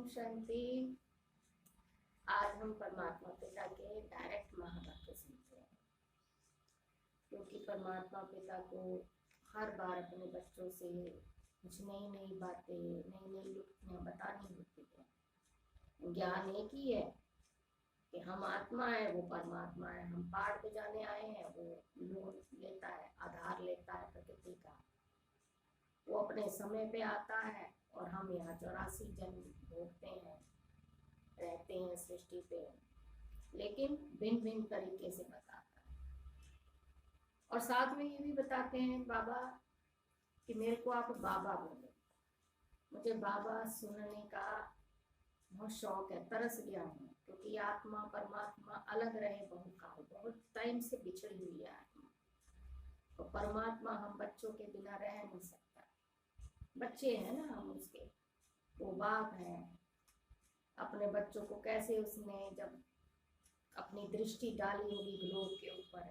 शांति। आज हम परमात्मा पिता के डायरेक्ट महावाक्य सुनते हैं, क्योंकि परमात्मा पिता को हर बार अपने बच्चों से कुछ नई नई बातें, नई नई युक्तियाँ बतानी होती है। ज्ञान एक ही है कि हम आत्मा है, वो परमात्मा है। हम पहाड़ पे जाने आए हैं, वो लोन लेता है, आधार लेता है प्रकृति का। वो अपने समय पे आता है और हम यहाँ 84 जन्म भोगते हैं, रहते हैं सृष्टि पे, लेकिन भिन्न भिन्न तरीके से बताता है। और साथ में ये भी बताते हैं बाबा कि मेरे को आप बाबा बोलो। मुझे बाबा सुनने का बहुत शौक है, तरस गया हूँ, क्योंकि आत्मा परमात्मा अलग रहे बहुकाल, बहुत टाइम से बिछड़ी हुई है आत्मा। तो परमात्मा हम बच्चों के बिना रह नहीं सकता। बच्चे हैं ना हम उसके, वो बाप है। अपने बच्चों को कैसे उसने जब अपनी दृष्टि डाली होगी ग्लोब के ऊपर,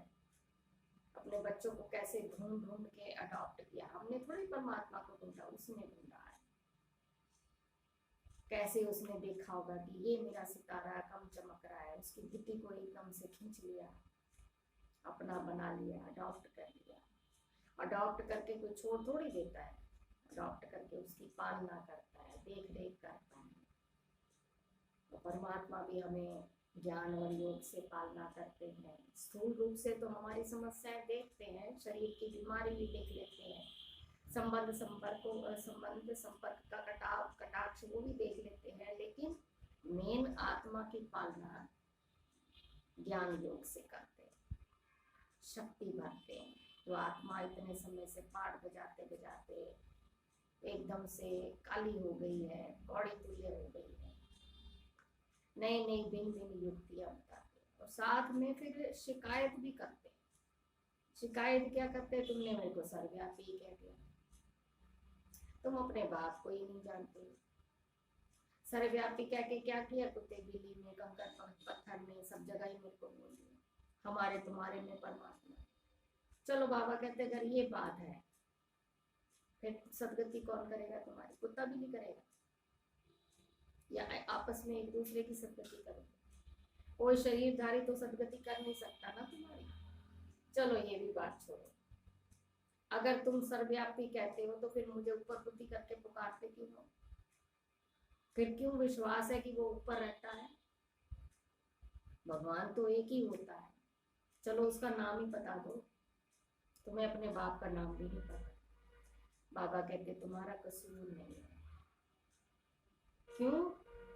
अपने बच्चों को कैसे ढूंढ ढूंढ के अडॉप्ट किया। हमने थोड़ी परमात्मा को ढूंढा, उसने ढूंढा है। कैसे उसने देखा होगा कि ये मेरा सितारा कम चमक रहा है, उसकी बुद्धि को एकदम से खींच लिया, अपना बना लिया, अडॉप्ट कर लिया। अडॉप्ट करके कोई छोड़ थोड़ी देता है, अडॉप्ट करके उसकी पालना करता है, देख रेख करता है। तो परमात्मा भी हमें ज्ञान और योग से पालना करते हैं। स्थूल रूप से तो हमारी समस्याएं देखते हैं, शरीर की बीमारी भी देख लेते हैं, संबंध संपर्क का कटाक्ष वो भी देख लेते हैं, लेकिन मेन आत्मा की पालना ज्ञान योग से करते हैं, शक्ति भरते हैं। तो आत्मा इतने समय से पाठ बजाते बजाते एकदम से काली हो गई है, कौड़ी तुल्य हो गई है, नई नई भिन्न भिन्न युक्तियां बताते हैं। और साथ में फिर शिकायत भी करते हैं। शिकायत क्या करते हैं? तुमने मेरे को सर्वव्यापी कह दिया, तुम अपने बाप को ही नहीं जानते। सर्वव्यापी कह के क्या किया? कुत्ते बिल्ली में, कंकर पत्थर में, सब जगह ही मेरे को बोल दिया, हमारे तुम्हारे में परमात्मा। चलो बाबा कहते अगर ये बात है, फिर सदगति कौन करेगा तुम्हारी? कुत्ता भी नहीं करेगा, या आपस में एक दूसरे की सदगति करोगे? कोई शरीरधारी तो सदगति कर नहीं सकता ना तुम्हारी। चलो ये भी बात छोड़ो। अगर तुम सर्वव्यापी कहते हो तो फिर मुझे ऊपर बुद्धि करके पुकारते क्यों हो? फिर क्यों विश्वास है कि वो ऊपर रहता है? भगवान तो एक ही होता है। चलो उसका नाम ही बता दो, तुम्हें अपने बाप का नाम भी नहीं पता। बाबा कहते तुम्हारा कसूर नहीं है। क्यों?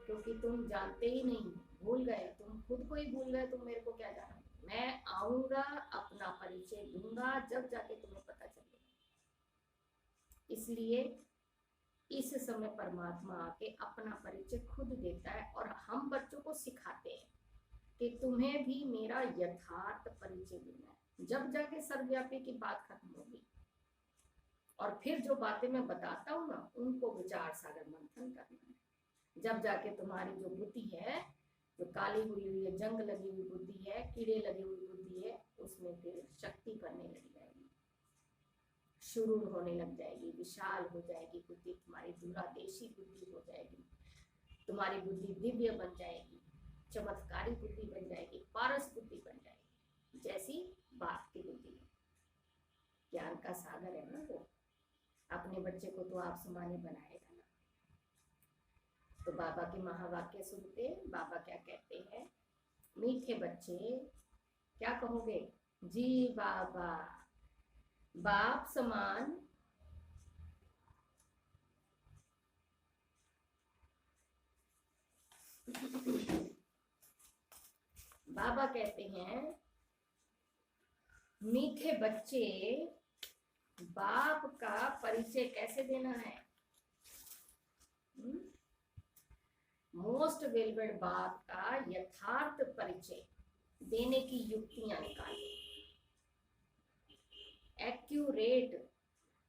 क्योंकि तुम जानते ही नहीं, भूल गए, तुम खुद को ही भूल गए। तुम मेरे को क्या जाना? मैं आऊंगा, अपना परिचय दूंगा, जब जाके तुम्हें पता चलेगा। इसलिए इस समय परमात्मा आके अपना परिचय खुद देता है, और हम बच्चों को सिखाते हैं कि तुम्हें भी मेरा यथार्थ परिचय देना है। जब जाके सर्वव्यापी की बात खत्म होगी, और फिर जो बातें मैं बताता हूँ ना, उनको विचार सागर मंथन करना है। जब जाके तुम्हारी जो बुद्धि है, जो काली हुई है, जंग लगी हुई बुद्धि है, कीड़े लगी हुई बुद्धि है, उसमें फिर शक्ति बनने लग जाएगी, शुरू होने लग जाएगी, विशाल हो जाएगी बुद्धि, तुम्हारी दूरादेशी बुद्धि हो जाएगी, तुम्हारी बुद्धि दिव्य बन जाएगी, चमत्कारी बुद्धि बन जाएगी, पारस बुद्धि बन जाएगी, जैसी बाप की बुद्धि है। ज्ञान का सागर है ना वो। अपने बच्चे को तो आप समाने बनाएगा ना। तो बाबा के महावाक्य सुनते, बाबा क्या कहते हैं? मीठे बच्चे, क्या कहोगे? जी बाबा, बाप समान बाबा कहते हैं मीठे बच्चे, बाप का परिचय कैसे देना है? मोस्ट वेलवेड बाप का यथार्थ परिचय देने की युक्तियां निकालिए।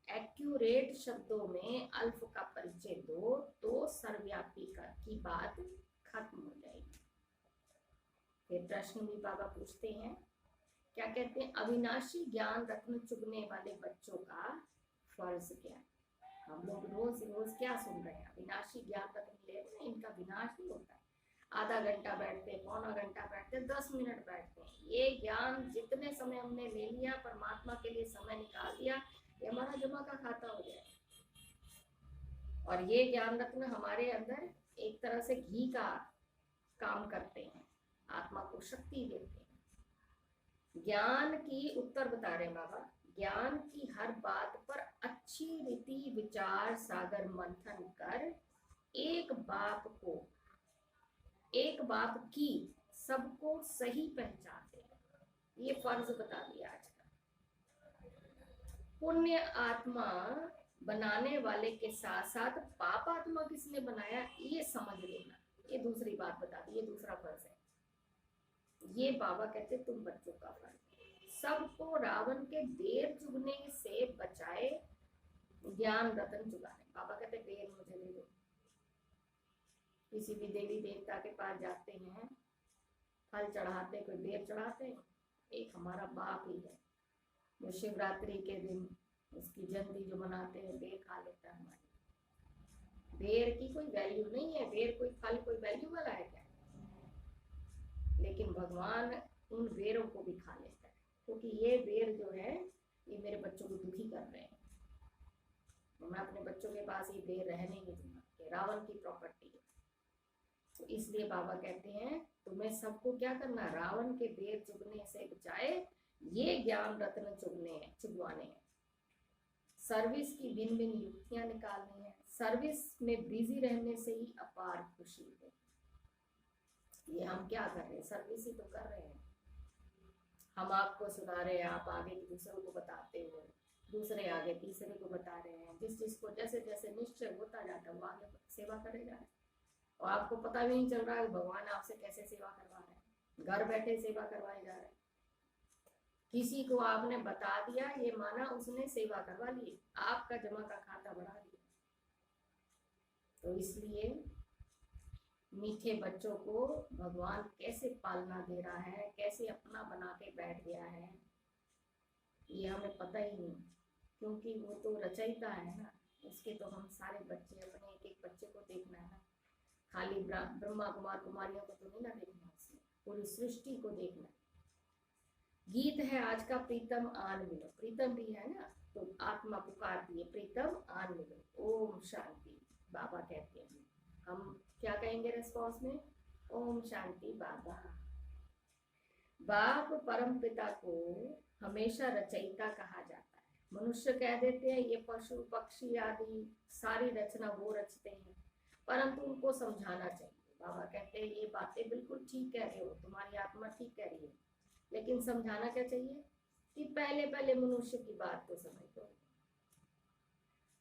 एक्यूरेट शब्दों में अल्फ का परिचय दो, तो सर्वव्यापी की बात खत्म हो जाएगी। फिर प्रश्न भी बाबा पूछते हैं, क्या कहते हैं? अविनाशी ज्ञान रत्न चुगने वाले बच्चों का फर्ज क्या है? हम लोग रोज रोज क्या सुन रहे हैं, अविनाशी ज्ञान रत्न ले रहे हैं, इनका विनाश नहीं होता है। आधा घंटा बैठते, पौना घंटा बैठते, 10 मिनट बैठते हैं, ये ज्ञान जितने समय हमने ले लिया, परमात्मा के लिए समय निकाल दिया, ये हमारा जमा का खाता हो गया। और ये ज्ञान रत्न हमारे अंदर एक तरह से घी का काम करते हैं, आत्मा को शक्ति देते हैं। ज्ञान की उत्तर बता रहे हैं बाबा, ज्ञान की हर बात पर अच्छी रीति विचार सागर मंथन कर एक बात की सबको सही पहचान दे। ये फर्ज बता दिया आज का। पुण्य आत्मा बनाने वाले के साथ साथ पाप आत्मा किसने बनाया ये समझ लेना, ये दूसरी बात बता दी, ये दूसरा फर्ज है। ये बाबा कहते तुम बच्चों का फर्ज, सबको रावण के बेर चुगने से बचाए, ज्ञान रतन चुगाने। बाबा कहते बेर मुझे दे दो। किसी भी देवी देवता के पास जाते हैं, फल चढ़ाते, कोई बेर चढ़ाते, एक हमारा बाप ही है जो शिवरात्रि के दिन उसकी जयंती जो मनाते हैं, बेर खा लेता है। हमारी बेर की कोई वैल्यू नहीं है, बेर कोई फल कोई वैल्यू वाला है क्या? लेकिन भगवान उन बेरों को भी खा लेता है, क्योंकि ये बेर जो है ये मेरे बच्चों को दुखी कर रहे हैं, तो मैं अपने बच्चों के पास ये बेर रहने नहीं दूंगा, रावण की प्रॉपर्टी है। तो इसलिए बाबा कहते हैं तुम्हें सबको क्या करना, रावण के बेर चुगने से बचाए, ये ज्ञान रत्न चुगवाने हैं। सर्विस की भिन्न भिन्न युक्तियां निकालनी है, सर्विस में बिजी रहने से ही अपार खुशी है। ये हम क्या कर रहे हैं, सर्विस ही तो कर रहे हैं। हम आपको सुना रहे हैं, आप आगे दूसरों को बताते हो, दूसरे आगे तीसरे को बता रहे हैं। जिस जिसको जैसे जैसे निश्चय होता जाता है वो आगे सेवा करे जा रहे हैं, और आपको पता भी नहीं चल रहा है भगवान आपसे कैसे सेवा करवा रहे हैं, घर बैठे सेवा करवाए जा रहे हैं। किसी को आपने बता दिया, ये माना उसने सेवा करवा ली, आपका जमा का खाता बढ़ा दिया। तो इसलिए मीठे बच्चों को भगवान कैसे पालना दे रहा है, कैसे अपना बना के बैठ गया है, ये हमें पता ही नहीं, क्योंकि वो तो रचयिता है ना, उसके तो हम सारे बच्चे, अपने एक एक बच्चे को देखना है ना, खाली ब्रह्मा कुमार कुमारियों को तो नहीं ना देखना, उसमें पूरी सृष्टि को देखना है। गीत है आज का, प्रीतम आन मिलो, प्रीतम भी है ना, तो आत्मा पुकारती है प्रीतम आन मिलो, ओम शांति। बाबा कहते हैं, हम क्या कहेंगे रेस्पॉन्स में, ओम शांति बाबा। बाप परम पिता को हमेशा रचयिता कहा जाता है। मनुष्य कह देते हैं ये पशु पक्षी आदि सारी रचना वो रचते हैं, परंतु उनको समझाना चाहिए। बाबा कहते हैं ये बातें बिल्कुल ठीक कह रहे हो, तुम्हारी आत्मा ठीक कह रही है, लेकिन समझाना क्या चाहिए कि पहले पहले मनुष्य की बात तो समझ दो,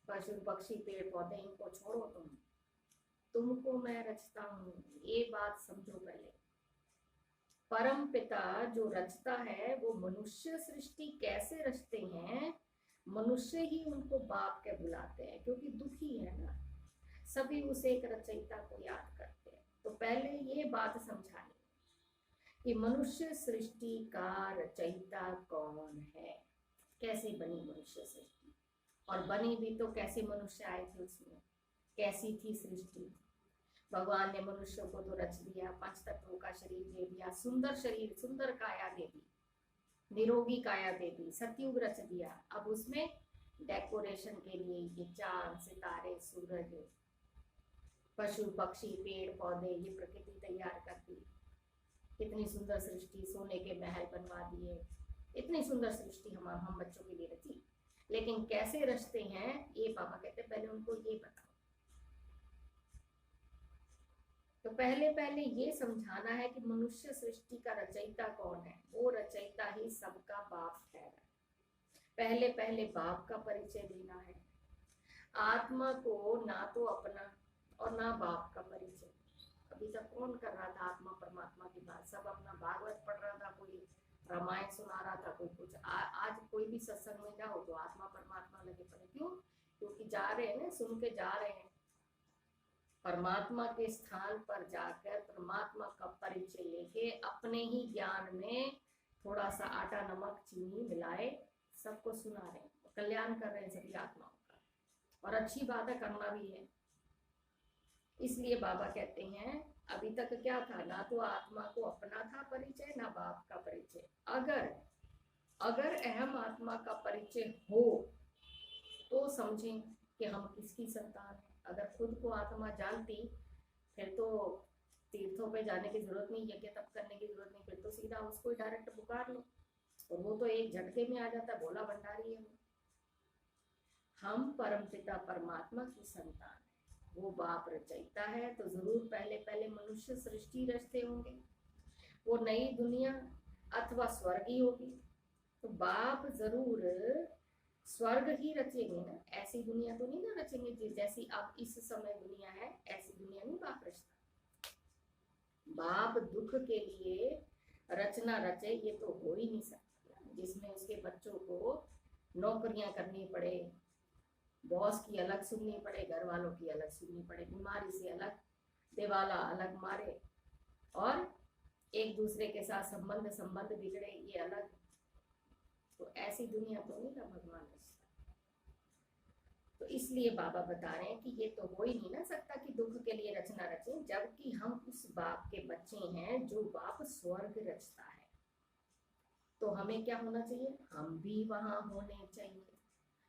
पशु पक्षी पेड़ पौधे इनको छोड़ो, तुमको मैं रचता हूँ, ये बात समझो पहले। परम पिता जो रचता है वो मनुष्य सृष्टि कैसे रचते हैं, मनुष्य ही उनको बाप के बुलाते हैं, क्योंकि दुखी है ना, सभी उसे एक रचयिता को याद करते हैं। तो पहले ये बात समझानी कि मनुष्य सृष्टि का रचयिता कौन है, कैसे बनी मनुष्य सृष्टि, और बनी भी तो कैसे मनुष्य आए थे, उसमें कैसी थी सृष्टि। भगवान ने मनुष्य को तो रच दिया, 5 तत्वों का शरीर दे दिया, सुंदर शरीर सुंदर काया दे दी, निरोगी काया दे दी, सतयुग रच दिया। अब उसमें डेकोरेशन के लिए ये चांद सितारे सूरज पशु पक्षी पेड़ पौधे ये प्रकृति तैयार कर दी, कितनी सुंदर सृष्टि, सोने के महल बनवा दिए, इतनी सुंदर सृष्टि हम बच्चों के लिए रची। लेकिन कैसे रचते हैं ये बाबा कहते पहले उनको ये बताओ। तो पहले पहले ये समझाना है कि मनुष्य सृष्टि का रचयिता कौन है, वो रचयिता ही सबका बाप है। पहले पहले बाप का परिचय देना है, आत्मा को ना तो अपना और ना बाप का परिचय। अभी तक कौन कर रहा था आत्मा परमात्मा की बात, सब अपना भागवत पढ़ रहा था, कोई रामायण सुना रहा था, कोई कुछ। आज कोई भी सत्संग में जाओ तो आत्मा परमात्मा लगे पड़े, क्यों? क्योंकि जा रहे हैं ना, सुन के जा रहे हैं। परमात्मा के स्थान पर जाकर परमात्मा का परिचय लेके अपने ही ज्ञान में थोड़ा सा आटा नमक चीनी मिलाए सबको सुना रहे हैं, कल्याण कर रहे हैं सभी आत्माओं का। और अच्छी बात है, करना भी है। इसलिए बाबा कहते हैं अभी तक क्या था, ना तो आत्मा को अपना था परिचय, ना बाप का परिचय। अगर अगर अहम आत्मा का परिचय हो तो समझें कि हम किसकी संतान है। अगर खुद को आत्मा जानती फिर तो तीर्थों पे जाने की जरूरत नहीं, यज्ञ तप करने की जरूरत नहीं, फिर तो सीधा उसको डायरेक्ट पुकार लो और वो तो एक झटके में आ जाता है, भोला भंडारी है। हम परमपिता परमात्मा की संतान है। वो बाप रचयिता है तो जरूर पहले पहले मनुष्य सृष्टि रचते होंगे। वो नई दुनिया अथवा स्वर्ग ही होगी। तो बाप जरूर स्वर्ग ही रचेंगे ना, ऐसी दुनिया तो नहीं ना रचेंगे जैसी अब इस समय दुनिया है, ऐसी दुनिया नहीं बाप रचता। बाप दुख के लिए रचना रचे ये तो हो ही नहीं सकता, जिसमें उसके बच्चों को नौकरियां करनी पड़े, बॉस की अलग सुननी पड़े, घर वालों की अलग सुननी पड़े, बीमारी से अलग, दिवाला अलग मारे, और एक दूसरे के साथ संबंध बिगड़े, ये अलग। तो ऐसी दुनिया तो नहीं ना भगवान रचता। तो इसलिए बाबा बता रहे हैं कि ये तो हो ही नहीं ना सकता कि दुख के लिए रचना रचें, जबकि हम उस बाप के बच्चे हैं जो बाप स्वर्ग रचता है। तो हमें क्या होना चाहिए, हम भी वहां होने चाहिए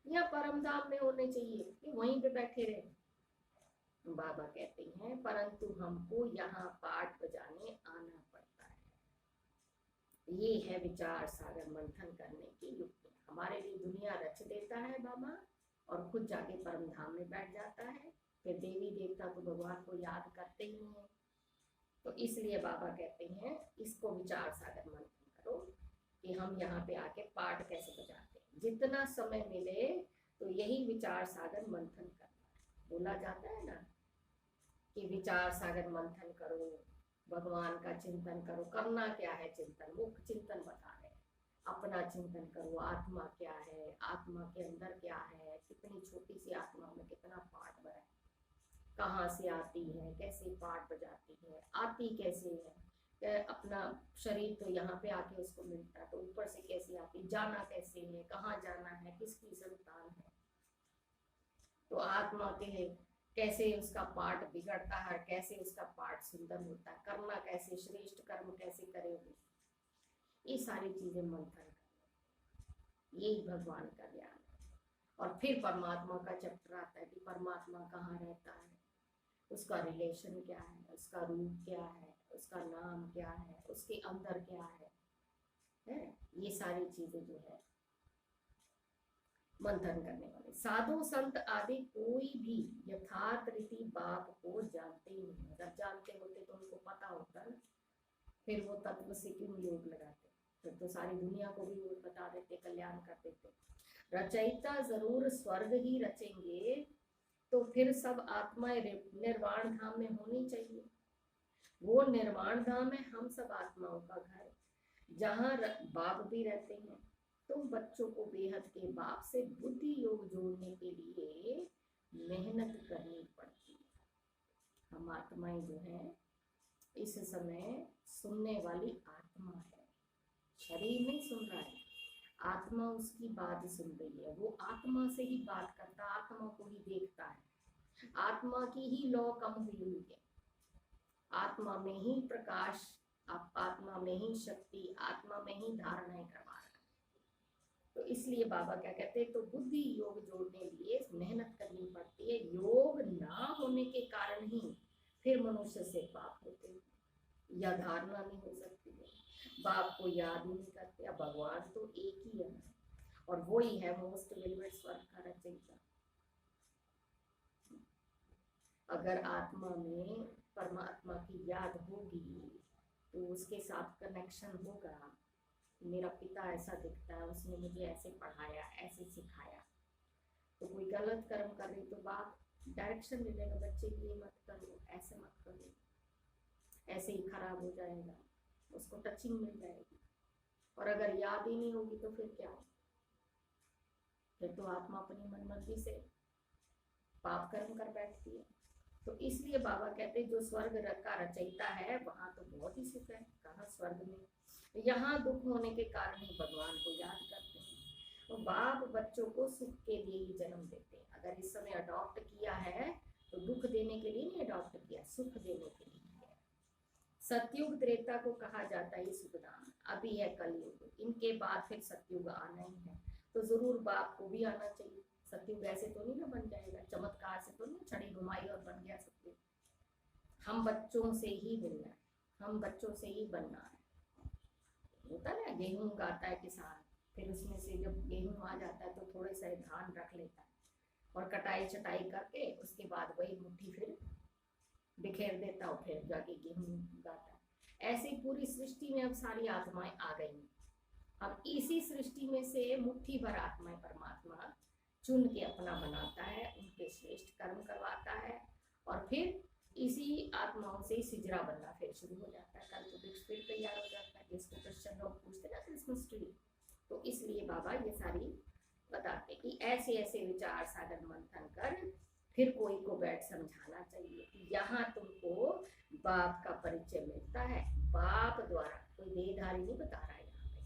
या परम धाम में होने चाहिए कि वहीं पे बैठे रहे। बाबा कहते हैं परंतु हमको यहाँ पाठ बजाने आना पड़ता है। ये है विचार सागर मंथन करने की युक्ति। हमारे लिए दुनिया रच देता है बाबा और खुद जाके परम धाम में बैठ जाता है। फिर देवी देवता तो भगवान को याद करते ही हैं। तो इसलिए बाबा कहते हैं इसको विचार सागर मंथन करो कि हम यहाँ पे आके पाठ कैसे बजाते हैं। जितना समय मिले तो यही विचार सागर मंथन करना। बोला जाता है ना कि विचार सागर मंथन करो, भगवान का चिंतन करो। करना क्या है चिंतन, वो चिंतन बता रहे हैं। अपना चिंतन करो, आत्मा क्या है, आत्मा के अंदर क्या है, कितनी छोटी सी आत्मा में कितना पार्ट भरा है, कहाँ से आती है, कैसे पार्ट बजाती है, आती कैसे है, अपना शरीर तो यहाँ पे आके उसको मिलता है, तो ऊपर से कैसे आती, जाना कैसे है, कहाँ जाना है, किसकी संतान है। तो आत्मा के कैसे उसका पार्ट बिगड़ता है, कैसे उसका पार्ट सुंदर होता है, करना कैसे, श्रेष्ठ कर्म कैसे करेंगे, ये सारी चीजें मंथन करना, यही भगवान का ज्ञान है। और फिर परमात्मा का चैप्टर आता है कि परमात्मा कहाँ रहता है, उसका रिलेशन क्या है, उसका रूप क्या है, उसका नाम क्या है, उसके अंदर क्या है? ये सारी चीजें जो है मंथन करने वाले। साधु संत आदि कोई भी यथार्थ रीति बाप को जानते ही नहीं। अगर जानते होते तो उनको पता होता ना, फिर वो तत्व से क्यों योग लगाते, फिर तो सारी दुनिया को भी वो बता देते, कल्याण कर देते। रचयिता जरूर स्वर्ग ही रचेंगे तो फिर सब आत्माएं निर्वाण धाम में होनी चाहिए। वो निर्वाण धाम है हम सब आत्माओं का घर, जहाँ बाप भी रहते हैं। तुम बच्चों को बेहद के बाप से बुद्धि योग जोड़ने के लिए मेहनत करनी पड़ती है। हम आत्माएं जो हैं इस समय सुनने वाली आत्मा है, शरीर नहीं सुन रहा है, आत्मा उसकी बात सुन रही है। वो आत्मा से ही बात करता, आत्मा को ही देखता है, आत्मा की ही लौ कम हुई है, आत्मा में ही प्रकाश, आत्मा में ही शक्ति, आत्मा में ही धारणाएं करवा रहा है। तो इसलिए बाबा क्या कहते हैं, तो बुद्धि योग जोड़ने लिए मेहनत करनी पड़ती है। योग ना होने के कारण ही फिर मनुष्य से पाप होते हैं या धारणा नहीं हो सकती है, बाप को याद ही नहीं करते। अब भगवान तो एक ही है और वो ही है मोस्ट वेलवेट स्वर्ग का रचयिता। अगर आत्मा में परमात्मा की याद होगी तो उसके साथ कनेक्शन होगा। मेरा पिता ऐसा दिखता है, उसने मुझे ऐसे पढ़ाया, ऐसे सिखाया। तो कोई गलत कर्म कर रही तो बाप डायरेक्शन दे देगा, बच्चे ये मत करो, ऐसे मत करो, ऐसे ही खराब हो जाएगा, उसको टचिंग मिल जाएगी। और अगर याद ही नहीं होगी तो फिर क्या हो, फिर तो आत्मा अपनी मनमर्जी से पाप कर्म कर बैठती है। तो इसलिए बाबा कहते हैं जो स्वर्ग का रचयिता है वहां तो बहुत ही सुख है। कहाँ स्वर्ग में, यहाँ दुख होने के कारण ही भगवान को याद करते हैं। तो बाप बच्चों को सुख के लिए ही जन्म देते हैं। अगर इस समय अडॉप्ट किया है तो दुख देने के लिए नहीं अडॉप्ट किया, सुख देने के लिए किया। सतयुग त्रेता को कहा जाता है ये सुखदान, अभी है कलयुग, इनके बाद फिर सतयुग आना ही है, तो जरूर बाप को भी आना चाहिए। सतयुग ऐसे तो नहीं ना बन जाएगा, चमत्कार से तो नहीं छड़ी घुमाई और बन गया सतयुग। हम बच्चों से ही मिलना है, हम बच्चों से ही बनना है। होता ना गेहूं उगाता है किसान, फिर उसमें से जब गेहूं आ जाता है तो थोड़े से धान रख लेता है और कटाई छटाई करके उसके बाद वही मुट्ठी फिर बिखेर देता है, फिर जाके गेहूं उगाता है। ऐसे पूरी सृष्टि में अब सारी आत्माएं आ गई। अब इसी सृष्टि में से मुट्ठी भर आत्माएं परमात्मा चुन के अपना बनाता है, उनके श्रेष्ठ कर्म करवाता है और फिर इसी आत्माओं से सिजरा बनना फिर शुरू हो जाता है। कल तो वृक्ष फिर तैयार हो जाता है, जिसको क्रिश्चियन लोग पूछते ना क्रिसमस ट्री। तो इसलिए बाबा ये सारी बताते कि ऐसे ऐसे विचार सागर मंथन कर फिर कोई को बैठ समझाना चाहिए कि यहाँ तुमको बाप का परिचय मिलता है, बाप द्वारा। कोई देहधारी नहीं बता रहा है, यहाँ पे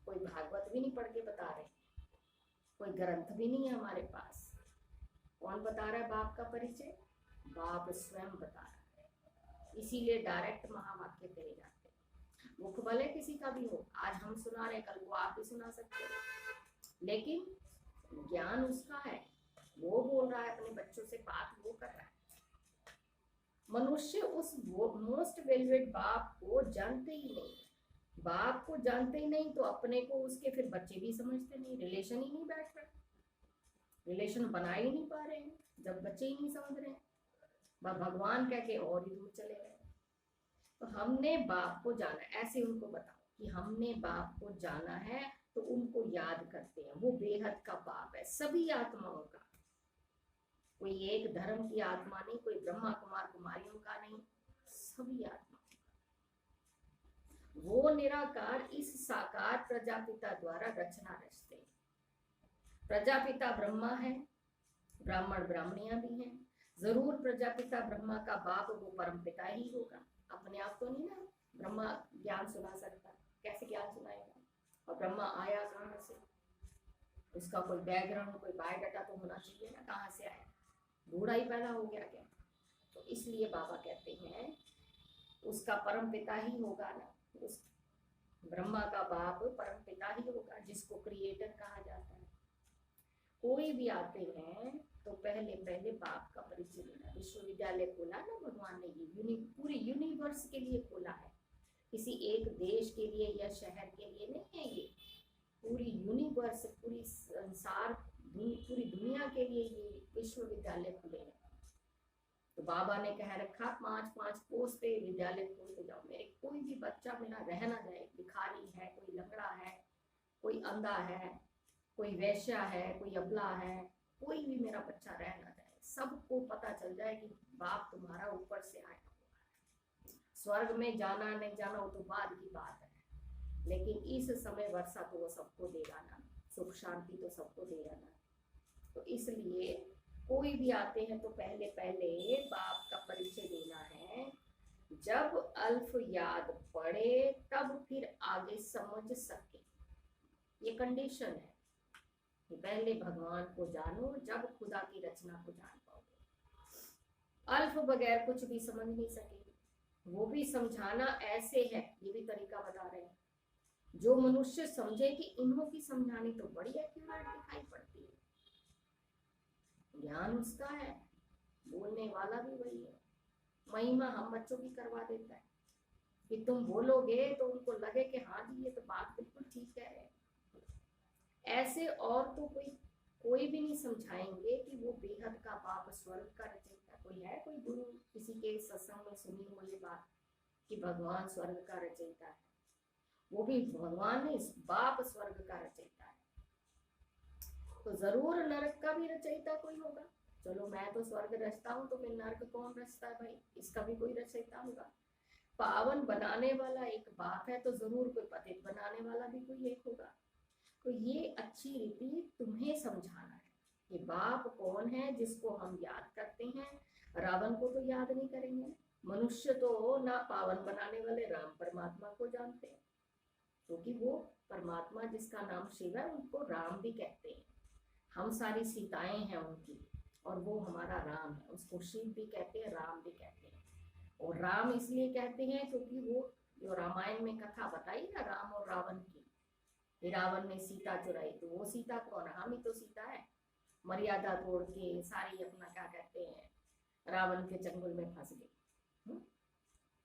कोई भागवत भी नहीं पढ़ के बता रहे, कोई ग्रंथ भी नहीं है हमारे पास। कौन बता रहा है बाप का परिचय? बाप स्वयं बता रहा है। इसीलिए डायरेक्ट महावाक्य कहे जाते हैं। मुख भले किसी का भी हो, आज हम सुना रहे, कल को आप भी सुना सकते हो, लेकिन ज्ञान उसका है, वो बोल रहा है, अपने बच्चों से बात वो कर रहा है। मनुष्य उस मोस्ट वैल्यूएड बाप को जानते ही नहीं। बाप को जानते ही नहीं तो अपने को उसके फिर बच्चे भी समझते नहीं, रिलेशन ही नहीं बैठ रहा, रिलेशन बना ही नहीं पा रहे हैं जब बच्चे ही नहीं समझ रहे हैं। भगवान कह के और ही दूर चले गए। तो हमने बाप को जाना, ऐसे उनको बताओ कि हमने बाप को जाना है, तो उनको याद करते हैं। वो बेहद का बाप है सभी आत्माओं का, कोई एक धर्म की आत्मा नहीं, कोई ब्रह्मा कुमार कुमारियों का नहीं, सभी आत्मा। वो निराकार इस साकार प्रजापिता द्वारा रचना रचते हैं। प्रजापिता ब्रह्मा है, ब्राह्मण ब्राह्मणियां भी हैं। जरूर प्रजापिता ब्रह्मा का बाप वो परम पिता ही होगा, अपने आप तो नहीं ना ब्रह्मा ज्ञान सुना सकता, कैसे ज्ञान सुनाएगा? और ब्रह्मा आया कहाँ से? उसका कोई बैकग्राउंड, कोई बायोडाटा तो होना चाहिए ना, कहाँ से आया? बूढ़ा ही पैदा हो गया क्या? तो इसलिए बाबा कहते हैं उसका परम पिता ही होगा ना, उस ब्रह्मा का बाप परम पिता ही होगा, जिसको क्रिएटर कहा जाता है। कोई भी आते हैं तो पहले पहले बाप का परिचय लेना। विश्वविद्यालय खोला ना भगवान ने, ये पूरे यूनिवर्स के लिए खोला है, किसी एक देश के लिए या शहर के लिए नहीं है। ये पूरी यूनिवर्स, पूरी संसार, पूरी दुनिया के लिए ये विश्वविद्यालय खुले हैं। तो बाबा ने कह रखा 5-5 कोस पे विद्यालय खोलते जाओ, मेरे कोई भी बच्चा मेरा रह ना जाए, भिखारी है, कोई लंगड़ा है, कोई अंधा है, कोई वैश्या है, कोई अबला है, कोई भी मेरा बच्चा रह ना जाए, सबको पता चल जाए कि बाप तुम्हारा ऊपर से आया हुआ है। स्वर्ग में जाना नहीं जाना वो तो बाद की बात है, लेकिन इस समय वर्षा तो वो सबको देगा ना, सुख शांति तो सबको देगा ना। तो इसलिए कोई भी आते हैं तो पहले पहले बाप का परिचय देना है। जब अल्फ याद पड़े तब फिर आगे समझ सके, ये कंडीशन है कि पहले भगवान को जानो, जब खुदा की रचना को जान पाओगे। अल्फ बगैर कुछ भी समझ नहीं सके। वो भी समझाना ऐसे है, ये भी तरीका बता रहे हैं, जो मनुष्य समझे कि इन्हों की समझानी तो बड़ी एक्यूरेट दिखाई पड़ती है। ज्ञान उसका है, बोलने वाला भी वही है। महिमा हम बच्चों की करवा देता है कि तुम बोलोगे तो उनको लगे कि हाँ जी ये तो बात बिल्कुल ठीक कह रहे हैं। ऐसे और तो कोई भी नहीं समझाएंगे कि वो बेहद का बाप स्वर्ग का रचयिता। कोई है, कोई गुरु किसी के सत्संग में सुनी हो ये बात कि भगवान स्वर्ग का रचयिता है? वो भी भगवान नहीं, बाप स्वर्ग का रचयिता है। तो जरूर नरक का भी रचयिता कोई होगा। चलो मैं तो स्वर्ग रचता हूँ, तो फिर नरक कौन रचता है भाई? इसका भी कोई रचयिता होगा। पावन बनाने वाला एक बाप है, तो जरूर कोई पतित बनाने वाला भी कोई एक होगा। तो ये अच्छी रीति तुम्हें समझाना है कि बाप कौन है जिसको हम याद करते हैं। रावण को तो याद नहीं करेंगे, मनुष्य तो ना पावन बनाने वाले राम परमात्मा को जानते हैं, क्योंकि वो परमात्मा जिसका नाम शिव है उनको राम भी कहते हैं। हम सारी सीताएं हैं उनकी, और वो हमारा राम है। उसको शिव भी कहते हैं, राम भी कहते हैं। और राम इसलिए कहते हैं क्योंकि वो जो रामायण में कथा बताई ना राम और रावण की, रावण ने सीता चुराई, तो वो सीता कौन है? हम ही तो सीता है। मर्यादा तोड़ के सारी अपना क्या कहते हैं रावण के चंगुल में फंस गई।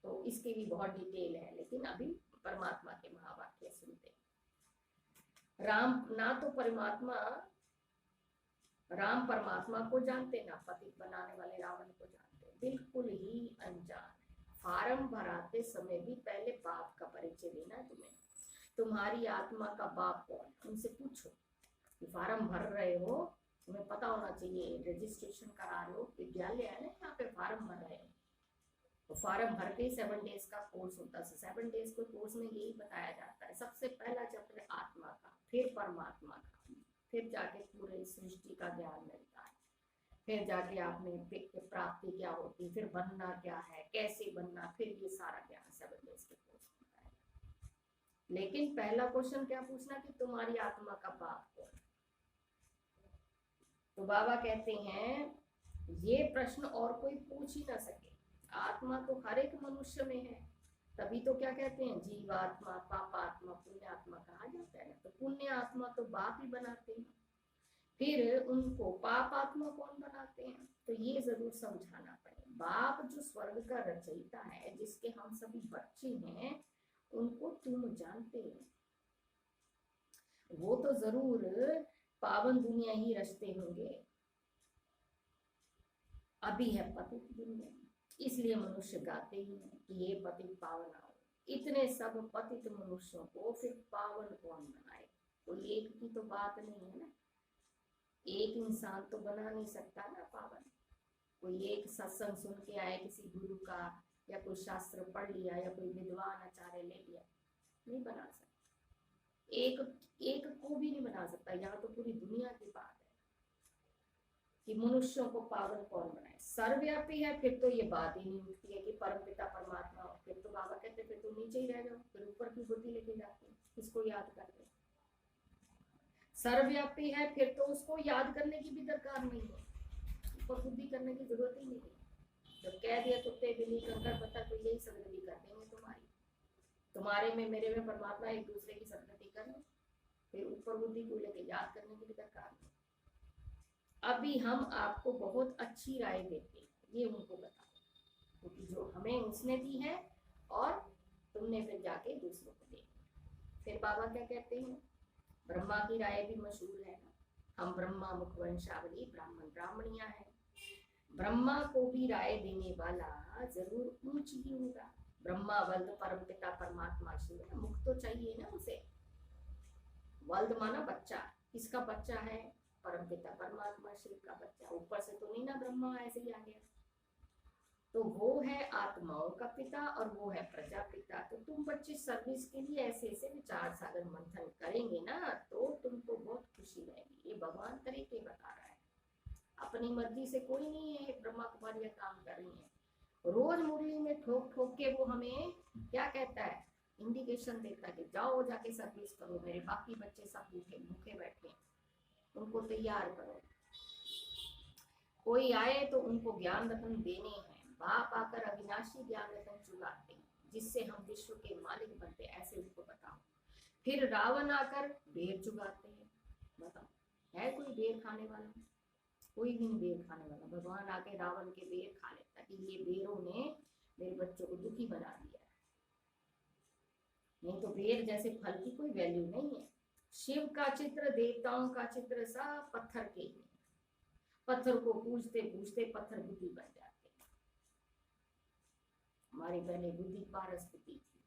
तो इसकी भी बहुत डिटेल है, लेकिन अभी परमात्मा के महावाक्य सुनते हैं। राम परमात्मा को जानते ना पतित बनाने वाले रावण को जानते, बिल्कुल ही अनजान। फार्म भराते समय भी पहले बाप का परिचय देना है तुम्हें। तुम्हारी आत्मा का बाप कौन, उनसे पूछो। फार्म भर रहे हो, तुम्हें पता होना चाहिए। रजिस्ट्रेशन करा रहे हो, विद्यालय है ना, यहाँ पे फार्म भर रहे हैं, तो फार्म भर के 7 डेज का कोर्स होता है। 7 डेज के कोर्स में यही बताया जाता है, सबसे पहला चैप्टर आत्मा का, फिर परमात्मा का, फिर जाके पूरे सृष्टि का ज्ञान मिलता है, फिर जाके आपने प्राप्ति क्या होती, फिर बनना क्या है, कैसे बनना, फिर ये सारा ज्ञान 7 डेज के कोर्स में बताया। लेकिन पहला क्वेश्चन क्या पूछना कि तुम्हारी आत्मा का बाप कौन? तो बाबा कहते हैं ये प्रश्न और कोई पूछ ही ना सके। आत्मा तो हर एक मनुष्य में है, तभी तो क्या कहते हैं जीवात्मा, पापात्मा, पुण्यात्मा कहा जाता है ना। तो पुण्य आत्मा तो बाप ही बनाते हैं, फिर उनको पाप आत्मा कौन बनाते हैं? तो ये जरूर समझाना पड़ेगा। बाप जो स्वर्ग का रचयिता है, जिसके हम सभी बच्चे हैं, उनको तुम जानते हो। वो तो जरूर पावन दुनिया ही रचते होंगे। अभी है पतित दुनिया, इसलिए मनुष्य गाते ही हैं कि ये पतित पावन आओ। इतने सब पतित मनुष्यों को फिर पावन कौन बनाए? कोई एक की तो बात नहीं है ना, एक इंसान तो बना नहीं सकता ना पावन। कोई एक सत्संग सुन के आए किसी गुरु का, या कोई शास्त्र पढ़ लिया, या कोई विद्वान आचार्य ले लिया, नहीं बना सकता। एक एक को भी नहीं बना सकता। यहाँ तो पूरी दुनिया की बात है कि मनुष्यों को पावन कौन बनाए। सर्वव्यापी है, फिर तो ये बात ही नहीं उठती है कि परमपिता परमात्मा हो। फिर तो बाबा कहते फिर तो नीचे ही रह जाओ, फिर ऊपर की बुद्धि लेके जाते हैं, इसको याद करते। सर्वव्यापी है, फिर तो उसको याद करने की भी दरकार नहीं है, ऊपर बुद्धि करने की जरूरत ही नहीं है। जब कह दिया कुत्ते बिल्ली कंकड़ पत्थर, तो यही सदगति कर देंगे तुम्हारी। तुम्हारे में मेरे में परमात्मा एक दूसरे की सदगति कर ले, फिर ऊपर बुद्धि को लेके याद करने की भी दरकार नहीं। अभी हम आपको बहुत अच्छी राय देते हैं, ये उनको बताओ, क्योंकि जो हमें उसने दी है और तुमने फिर जाके दूसरों को दी। फिर बाबा क्या कहते हैं, ब्रह्मा की राय भी मशहूर है ना, हम ब्रह्मा मुखवंशावली ब्राह्मण ब्राह्मणिया है। ब्रह्मा को भी राय देने वाला जरूर ऊंच ही होगा। ब्रह्मा वल्द परमपिता परमात्मा शिव, मुख तो चाहिए ना उसे। वल्द माना बच्चा, किसका बच्चा है? परमपिता परमात्मा शिव का बच्चा। ऊपर से तो नहीं ना ब्रह्मा ऐसे ही आ गया। तो वो है आत्माओं का पिता और वो है प्रजापिता। तो तुम बच्चे सर्विस के लिए ऐसे ऐसे विचार सागर मंथन करेंगे ना, तो तुमको बहुत खुशी रहेगी। ये भगवान तरीके बता रहा है, अपनी मर्जी से कोई नहीं है। ब्रह्मा कुमारियां काम कर रही है, रोज मुरली में ठोक ठोक के वो हमें क्या कहता है, इंडिकेशन देता है कि जाओ जाके सर्विस करो। मेरे बाकी बच्चे सब भूखे भूखे बैठे, उनको तैयार करो। कोई आए तो उनको ज्ञान रतन देने हैं। बाप आकर अविनाशी ज्ञान रतन चुगाते हैं, जिससे हम विश्व के मालिक बनते, ऐसे उनको बताओ। फिर रावण आकर बेर चुगाते हैं। बताओ है कोई बेर खाने वाला? कोई भी नहीं बेर खाने वाला। भगवान आके रावण के बेर खा लेता कि ये बेरों ने मेरे बच्चों को दुखी बना दिया। नहीं तो बेर जैसे फल की कोई वैल्यू नहीं है। शिव का चित्र, देवताओं का चित्र सब पत्थर के ही। पत्थर को पूजते पूजते पत्थर बुद्धि बन जाते। हमारी पहले बुद्धि पारस बुद्धि थी,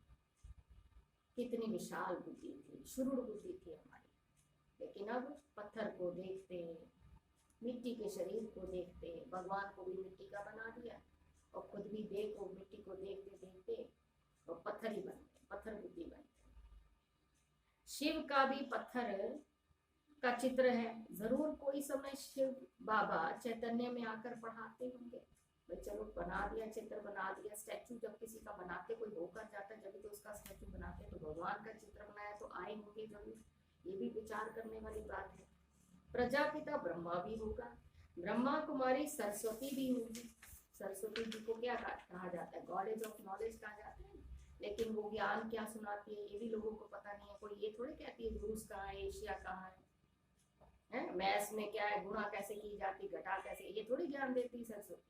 कितनी विशाल बुद्धि थी, शुरू बुद्धि थी हमारी। लेकिन अब पत्थर को देखते, मिट्टी के शरीर को देखते, भगवान को भी मिट्टी का बना दिया और खुद भी देखो मिट्टी को देखते देखते और पत्थर ही बनते, पत्थर बुद्धि बनते। शिव का भी पत्थर का चित्र है। जरूर कोई समय शिव बाबा चैतन्य में आकर पढ़ाते होंगे, भाई चलो बना दिया, चित्र बना दिया। स्टैचू जब किसी का बनाते, कोई होकर जाता है जब तो उसका स्टैचू बनाते, तो भगवान का चित्र बनाया तो आए होंगे जरूर। ये भी विचार करने वाली बात है। प्रजापिता ब्रह्मा भी होगा, ब्रह्मा कुमारी सरस्वती भी होगी। सरस्वती जी को क्या कहा जाता है? गॉडेज ऑफ नॉलेज कहा जाता है। लेकिन वो ज्ञान क्या सुनाती है ये भी लोगों को पता नहीं है। कोई ये थोड़ी कहती है रूस कहाँ है, एशिया कहाँ है, मैथ्स में क्या है, गुणा कैसे की जाती, घटा कैसे, ये थोड़ी ज्ञान देती है सरस्वती।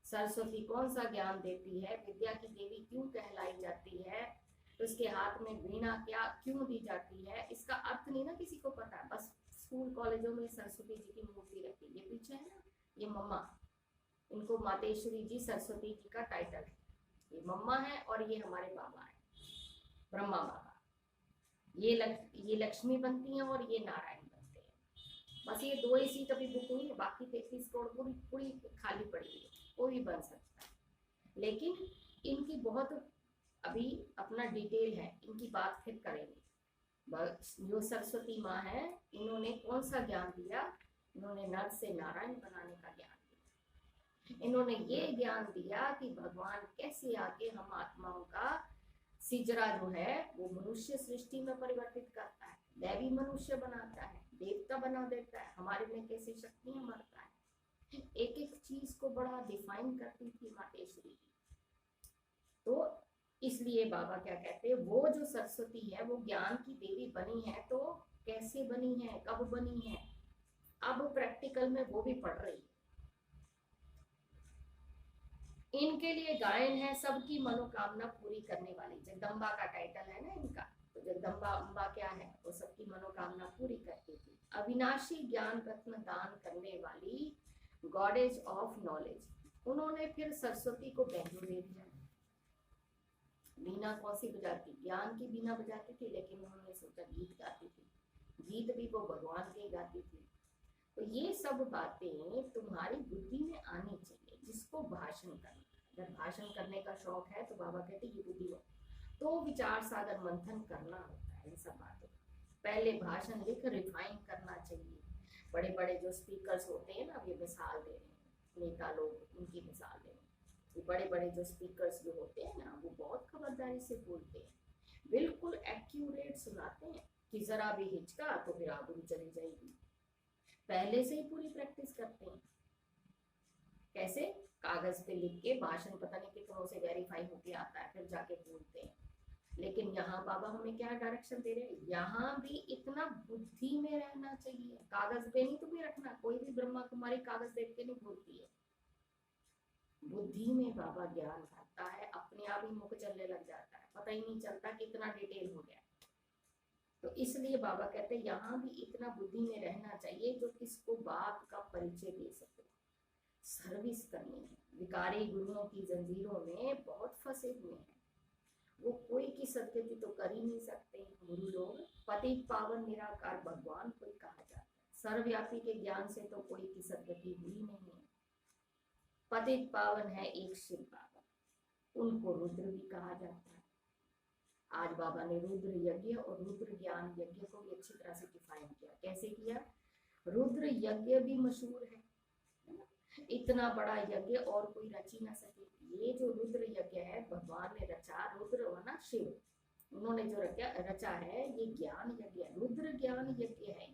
सरस्वती कौन सा ज्ञान देती है? विद्या की देवी क्यों कहलाई जाती है, उसके हाथ में वीणा क्या क्यों दी जाती है, इसका अर्थ नहीं ना किसी को पता है। बस स्कूल कॉलेजों में सरस्वती जी की मूर्ति रखी, ये पीछे है ना, ये मम्मा, इनको मातेश्वरी जी सरस्वती जी का टाइटल है। ये मम्मा है और ये हमारे बाबा है, ब्रह्मा बाबा। ये लक्ष्मी बनती हैं और ये नारायण बनते हैं। बस ये दो ही सीट अभी बुक हुई है, बाकी 33 करोड़ पूरी पूरी खाली पड़ी है, कोई भी बन सकता है। लेकिन इनकी बहुत अभी अपना डिटेल है, इनकी बात फिर करेंगे। जो सरस्वती माँ है, इन्होंने कौन सा ज्ञान दिया? इन्होंने नर से नारायण बनाने का ज्ञान दिया। इन्होंने ये ज्ञान दिया कि भगवान कैसे आके हम आत्माओं का सिजरा जो है वो मनुष्य सृष्टि में परिवर्तित करता है, दैवी मनुष्य बनाता है, देवता बना देता है, हमारे में कैसी शक्तियां मरता है। एक एक चीज को बड़ा डिफाइन करती थी मातेश्वरी जी। तो इसलिए बाबा क्या कहते हैं, वो जो सरस्वती है वो ज्ञान की देवी बनी है। तो कैसे बनी है, कब बनी है, अब प्रैक्टिकल में वो भी पढ़ रही है। इनके लिए गायन है सबकी मनोकामना पूरी करने वाली, जगदम्बा का टाइटल है ना इनका। तो जगदम्बा अम्बा क्या है? वो सबकी मनोकामना पूरी करती थी। अविनाशी ज्ञान रत्न दान करने वाली, गॉडेज ऑफ नॉलेज। उन्होंने फिर सरस्वती को बैंजो दे दिया। बीना कौन सी बजाती? ज्ञान की बीना बजाती थी, लेकिन उन्होंने सोचा गीत गाती थी, गीत भी वो भगवान के गाती थी। तो ये सब बातें तुम्हारी बुद्धि में आनी चाहिए। जिसको भाषण करना, अगर भाषण करने का शौक है तो बाबा कहते ये बुद्धि हो, तो विचार सागर मंथन करना होता है इन सब बातों। पहले भाषण लिख रिफाइन करना चाहिए। बड़े बड़े जो स्पीकर्स होते हैं ना, ये मिसाल दे रहे हैं, नेता लोग, उनकी मिसाल दे रहे हैं। ये बड़े बड़े जो स्पीकर्स जो होते हैं ना, वो बहुत खबरदारी से बोलते हैं, बिल्कुल एक्यूरेट सुनाते हैं कि जरा भी हिचका तो फिर आबरू चली जाएगी। पहले से ही पूरी प्रैक्टिस करते हैं। कैसे? कागज पे लिख के भाषण पता नहीं कितनों से वेरीफाई होके आता है, फिर जाके बोलते हैं। लेकिन यहाँ बाबा हमें क्या डायरेक्शन दे रहे हैं? यहाँ भी इतना बुद्धि में रहना चाहिए। कागज पे नहीं तुम्हें रखना, कोई भी ब्रह्मा कुमारी कागज देख के नहीं बोलती है। बुद्धि में बाबा ज्ञान भरता है, अपने आप ही मुख चलने लग जाता है, पता ही नहीं चलता कितना डिटेल हो गया। तो इसलिए बाबा कहते हैं यहाँ भी इतना बुद्धि में रहना चाहिए जो किसको बात का परिचय दे सके, सर्विस करनी है। विकारी गुरुओं की जंजीरों में बहुत फंसे हुए हैं, वो कोई की सदगति तो कर ही नहीं सकते। गुरु लोग पतित पावन निराकार भगवान कोई कहा जाता है, सर्वव्यापी के ज्ञान से तो कोई की सदगति हुई नहीं है। पतित पावन है एक शिव बाबा, उनको रुद्र भी कहा जाता है। आज बाबा ने रुद्र यज्ञ और रुद्र ज्ञान यज्ञ को भी अच्छी तरह से डिफाइन किया। कैसे किया? रुद्र यज्ञ भी मशहूर है, इतना बड़ा यज्ञ और कोई रच ही ना सके। ये जो रुद्र यज्ञ है भगवान ने रचा, रुद्र हो ना शिव, उन्होंने जो रचा है ये ज्ञान यज्ञ, रुद्र ज्ञान यज्ञ है।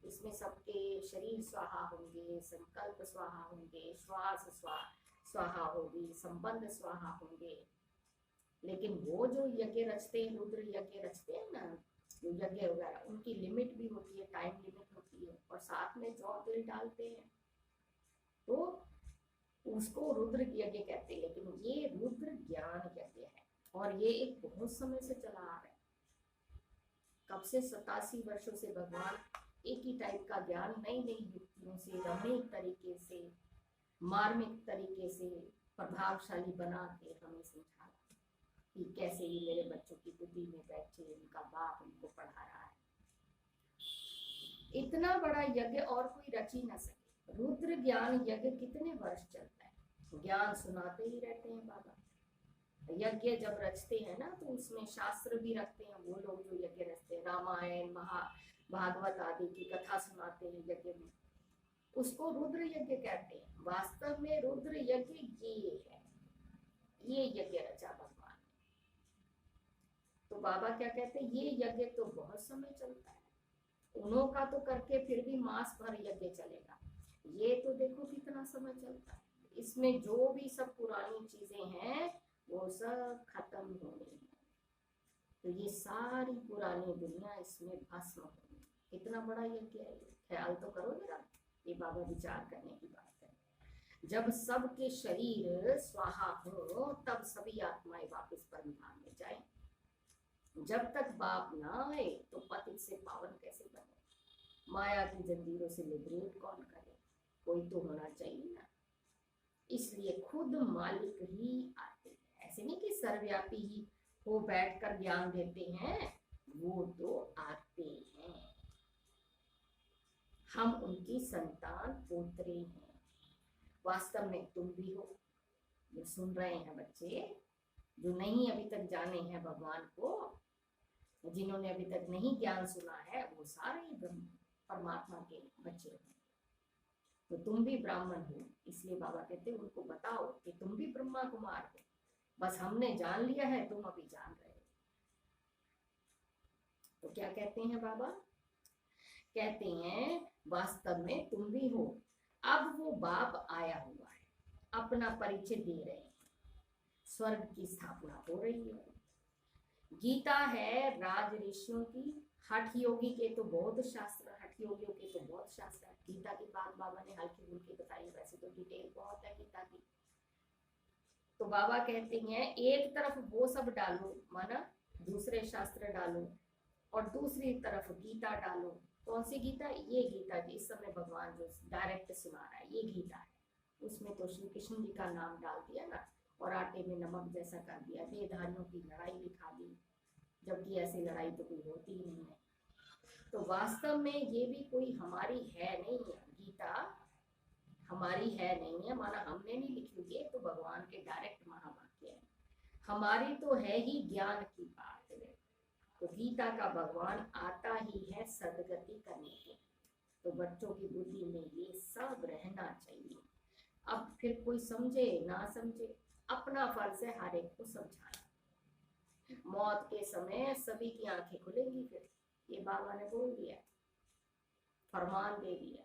इसमें सबके शरीर स्वाहा होंगे, संकल्प स्वाहा होंगे, श्वास स्वाहा होगी, संबंध स्वाहा होंगे। लेकिन वो जो यज्ञ रचते हैं, रुद्र यज्ञ रचते हैं ना, जो यज्ञ वगैरह, उनकी लिमिट भी होती है, टाइम लिमिट होती है, और साथ में जौ तिल डालते हैं, तो उसको रुद्र यज्ञ कहते हैं। लेकिन ये रुद्र ज्ञान यज्ञ है और ये एक बहुत समय से चला आ रहा है। कब से? 87 वर्षों से भगवान एक ही टाइप का ज्ञान नई नई युक्तियों से, रमणीक तरीके से, मार्मिक तरीके से प्रभावशाली बना के हमें समझा कि कैसे ये मेरे बच्चों की बुद्धि में बैठे, उनका बाप उनको पढ़ा रहा है। इतना बड़ा यज्ञ और कोई रच ही ना सके। रुद्र ज्ञान यज्ञ कितने वर्ष चलता है, ज्ञान सुनाते ही रहते हैं बाबा। यज्ञ जब रचते हैं ना तो उसमें शास्त्र भी रखते हैं, वो लोग जो यज्ञ रचते हैं, रामायण भागवत आदि की कथा सुनाते हैं यज्ञ में, उसको रुद्र यज्ञ कहते हैं। वास्तव में रुद्र यज्ञ ये है, ये यज्ञ रचा भगवान ने। तो बाबा क्या कहते हैं, ये यज्ञ तो बहुत समय चलता है, उन्हों का तो करके फिर भी मास भर यज्ञ चलेगा, ये तो देखो कितना समय चलता है। इसमें जो भी सब पुरानी चीजें हैं वो सब खत्म होनी है। तो ये सारी पुरानी दुनिया इसमें भस्म होगी। कितना बड़ा यज्ञ है, ख्याल तो करो जरा, ये बाबा विचार करने की बात है। जब सबके शरीर स्वाहा हो तब सभी आत्माएं वापस परम धाम में जाए। जब तक बाप ना आए तो पतित से पावन कैसे बने, माया की जंजीरों से लिबरेट कौन करे, कोई तो होना चाहिए ना। इसलिए खुद मालिक ही आते हैं, ऐसे नहीं कि सर्वव्यापी ही हो बैठकर ज्ञान देते हैं, वो तो आते हैं। हम उनकी संतान पोत्रे हैं। वास्तव में तुम भी हो, जो सुन रहे हैं बच्चे, जो नहीं अभी तक जाने हैं भगवान को, जिन्होंने अभी तक नहीं ज्ञान सुना है, वो सारे परमात्मा के बच्चे हैं। तो तुम भी ब्राह्मण हो, इसलिए बाबा कहते हैं उनको बताओ कि तुम भी ब्रह्मा कुमार हो, बस हमने जान लिया है, तुम अभी जान रहे हो। तो क्या कहते हैं बाबा, कहते हैं वास्तव में तुम भी हो। अब वो बाप आया हुआ है, अपना परिचय दे रहे हैं, स्वर्ग की स्थापना हो रही है। गीता है राज ऋषियों की, हठ योगी के तो बहुत शास्त्र, हठ योगियों के तो बहुत शास्त्र है। गीता की बात बाबा ने हल्की फुल्की बताई, वैसे तो डिटेल बहुत है गीता की। तो बाबा कहते हैं एक तरफ वो सब डालो, माना दूसरे शास्त्र डालो, और दूसरी तरफ गीता डालो। कौन सी गीता, ये गीता जी इस समय भगवान जो डायरेक्ट सुना रहा है, ये गीता है। उसमें तो श्री कृष्ण जी का नाम डाल दिया ना, और आटे में नमक जैसा कर दिया, देहधारियों की लड़ाई दिखा दी, जबकि ऐसी लड़ाई तो कोई होती ही नहीं है। तो वास्तव में ये भी कोई हमारी है नहीं है, गीता हमारी है नहीं है, माना हमने नहीं लिखी हुई है, तो भगवान के डायरेक्ट महावाक्य है। हमारी तो है ही ज्ञान की बात है। तो गीता का भगवान आता ही है सदगति करने के। तो बच्चों की बुद्धि में ये सब रहना चाहिए। अब फिर कोई समझे ना समझे, अपना फर्ज है हर एक को समझाना। मौत के समय सभी की आंखें खुलेंगी, फिर ये बाबा ने बोल दिया, फरमान दे दिया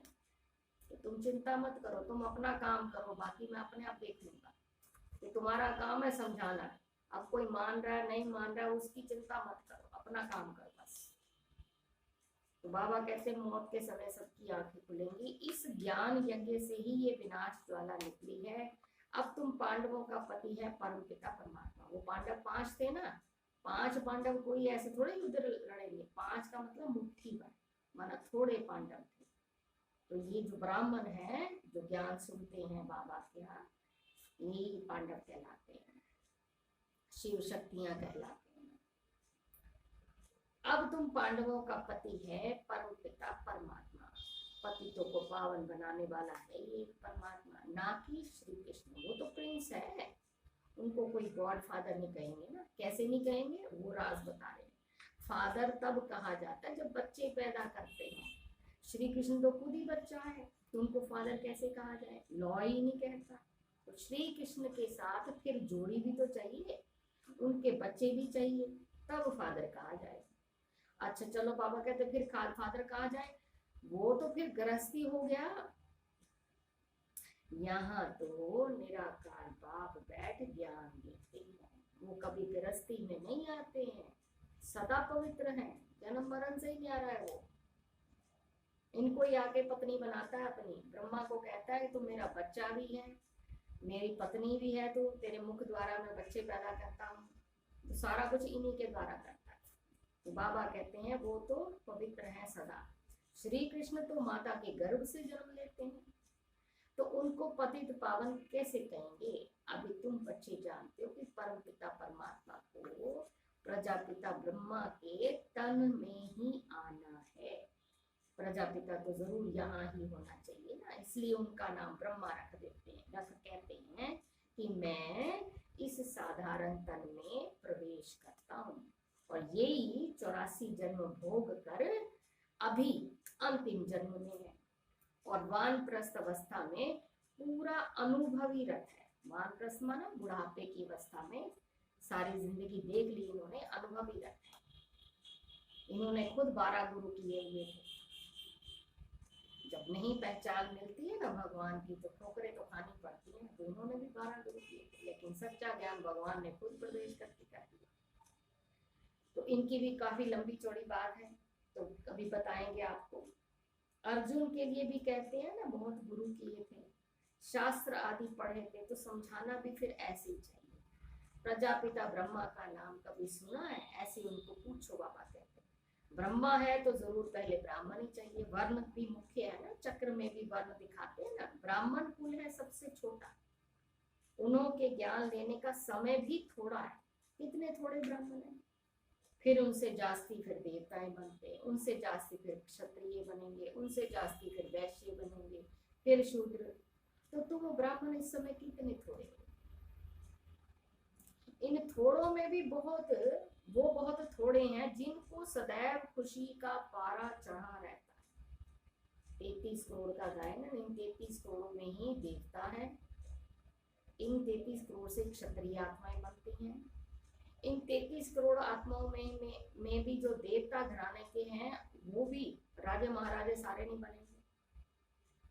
कि तुम चिंता मत करो, तुम अपना काम करो, बाकी मैं अपने आप देख लूंगा। कि तुम्हारा काम है समझाना, अब कोई मान रहा है नहीं मान रहा है उसकी चिंता मत करो, अपना काम करो बस। तो बाबा कहते हैं मौत के समय सबकी आंखें खुलेंगी। इस ज्ञान यज्ञ से ही ये विनाश ज्वाला निकली है। अब तुम पांडवों का पति है परम पिता परमात्मा। वो पांडव 5 थे ना, 5 पांडव कोई ऐसे थोड़े युद्ध लड़ेंगे, 5 का मतलब मुट्ठी भर, माना थोड़े पांडव थे। तो ये जो ब्राह्मण है जो ज्ञान सुनते हैं बाबा के यहाँ, यही पांडव कहलाते हैं, शिव शक्तियां कहलाते हैं। अब तुम पांडवों का पति है परम पिता परमात्मा। पतितों को पावन बनाने वाला है ये परमात्मा, ना कि श्री कृष्ण। वो तो प्रिंस है, उनको कोई गॉड फादर नहीं कहेंगे ना। कैसे नहीं कहेंगे, वो राज बता रहे हैं। फादर तब कहा जाता है जब बच्चे पैदा करते हैं। श्री कृष्ण तो खुद ही बच्चा है, तो उनको फादर कैसे कहा जाए, लॉ ही नहीं कहता। तो श्री कृष्ण के साथ फिर जोड़ी भी तो चाहिए, उनके बच्चे भी चाहिए, तब फादर कहा जाए। अच्छा चलो बाबा कहते फिर फादर कहा जाए, वो तो फिर गृहस्थी हो गया। यहाँ तो निराकार बाप बैठ ज्ञान देते हैं, वो कभी गृहस्थी में नहीं आते हैं, सदा पवित्र हैं, जन्म मरण से ही आ रहा है वो। इनको ही आके पत्नी बनाता है अपनी। ब्रह्मा को कहता है तो मेरा बच्चा भी है, मेरी पत्नी भी है, तो तेरे मुख द्वारा मैं बच्चे पैदा करता हूँ। तो सारा कुछ इन्हीं के द्वारा करता है। तो बाबा कहते हैं वो तो पवित्र है सदा। श्री कृष्ण तो माता के गर्भ से जन्म लेते हैं, तो उनको पतित पावन कैसे कहेंगे। अभी तुम बच्चे जानते हो कि परम पिता परमात्मा को प्रजापिता ब्रह्मा के तन में ही आना है। प्रजापिता तो जरूर यहाँ ही होना चाहिए ना, इसलिए उनका नाम ब्रह्मा रख देते हैं। रख कहते हैं कि मैं इस साधारण तन में प्रवेश करता हूँ, और यही 84 जन्म भोग कर अभी अंतिम जन्म में है। और वानप्रस्थ अवस्था में पूरा अनुभवी रथ है। वानप्रस्थ माना बुढ़ापे की अवस्था में, सारी जिंदगी देख ली इन्होंने, अनुभवी रथ है। इन्होंने खुद 12 गुरु किए हुए थे, जब नहीं पहचान मिलती है ना भगवान की तो ठोकरें तो खानी पड़ती हैं। तो उन्होंने भी 12 गुरु किए थे, लेकिन सच्चा ज्ञान भगवान ने खुद प्रवेश करके कर दिया। तो इनकी भी काफी लंबी चौड़ी बात है, तो कभी बताएंगे आपको। अर्जुन के लिए भी कहते हैं ना, बहुत गुरु किए थे, शास्त्र आदि पढ़े थे, तो समझाना भी फिर ऐसे ही चाहिए। प्रजापिता ब्रह्मा का नाम कभी सुना है? ऐसे उनको पूछो, बाबा कहते हैं। ब्रह्मा है तो जरूर पहले ब्राह्मण ही चाहिए। वर्ण भी मुख्य है ना, चक्र में भी वर्ण दिखाते हैं ना। ब्राह्मण कुल है सबसे छोटा, उन्हों के ज्ञान लेने का समय भी थोड़ा है। कितने थोड़े ब्राह्मण हैं, फिर उनसे जास्ती फिर देवताएं बनते हैं, उनसे जास्ती फिर क्षत्रिय बनेंगे, उनसे जास्ती फिर वैश्य बनेंगे, फिर शूद्र। तो वो ब्राह्मण इस समय कितने थोड़े हैं। इन थोड़ों में भी बहुत थोड़े हैं जिनको सदैव खुशी का पारा चढ़ा रहता है। 33 करोड़ का गायन, इन 33 करोड़ में ही देवता है, इन 33 करोड़ से क्षत्रिय आत्माएं बनती हैं। इन 33 करोड़ आत्माओं में भी जो देवता घराने के हैं वो भी राजे महाराजे सारे नहीं बनेंगे।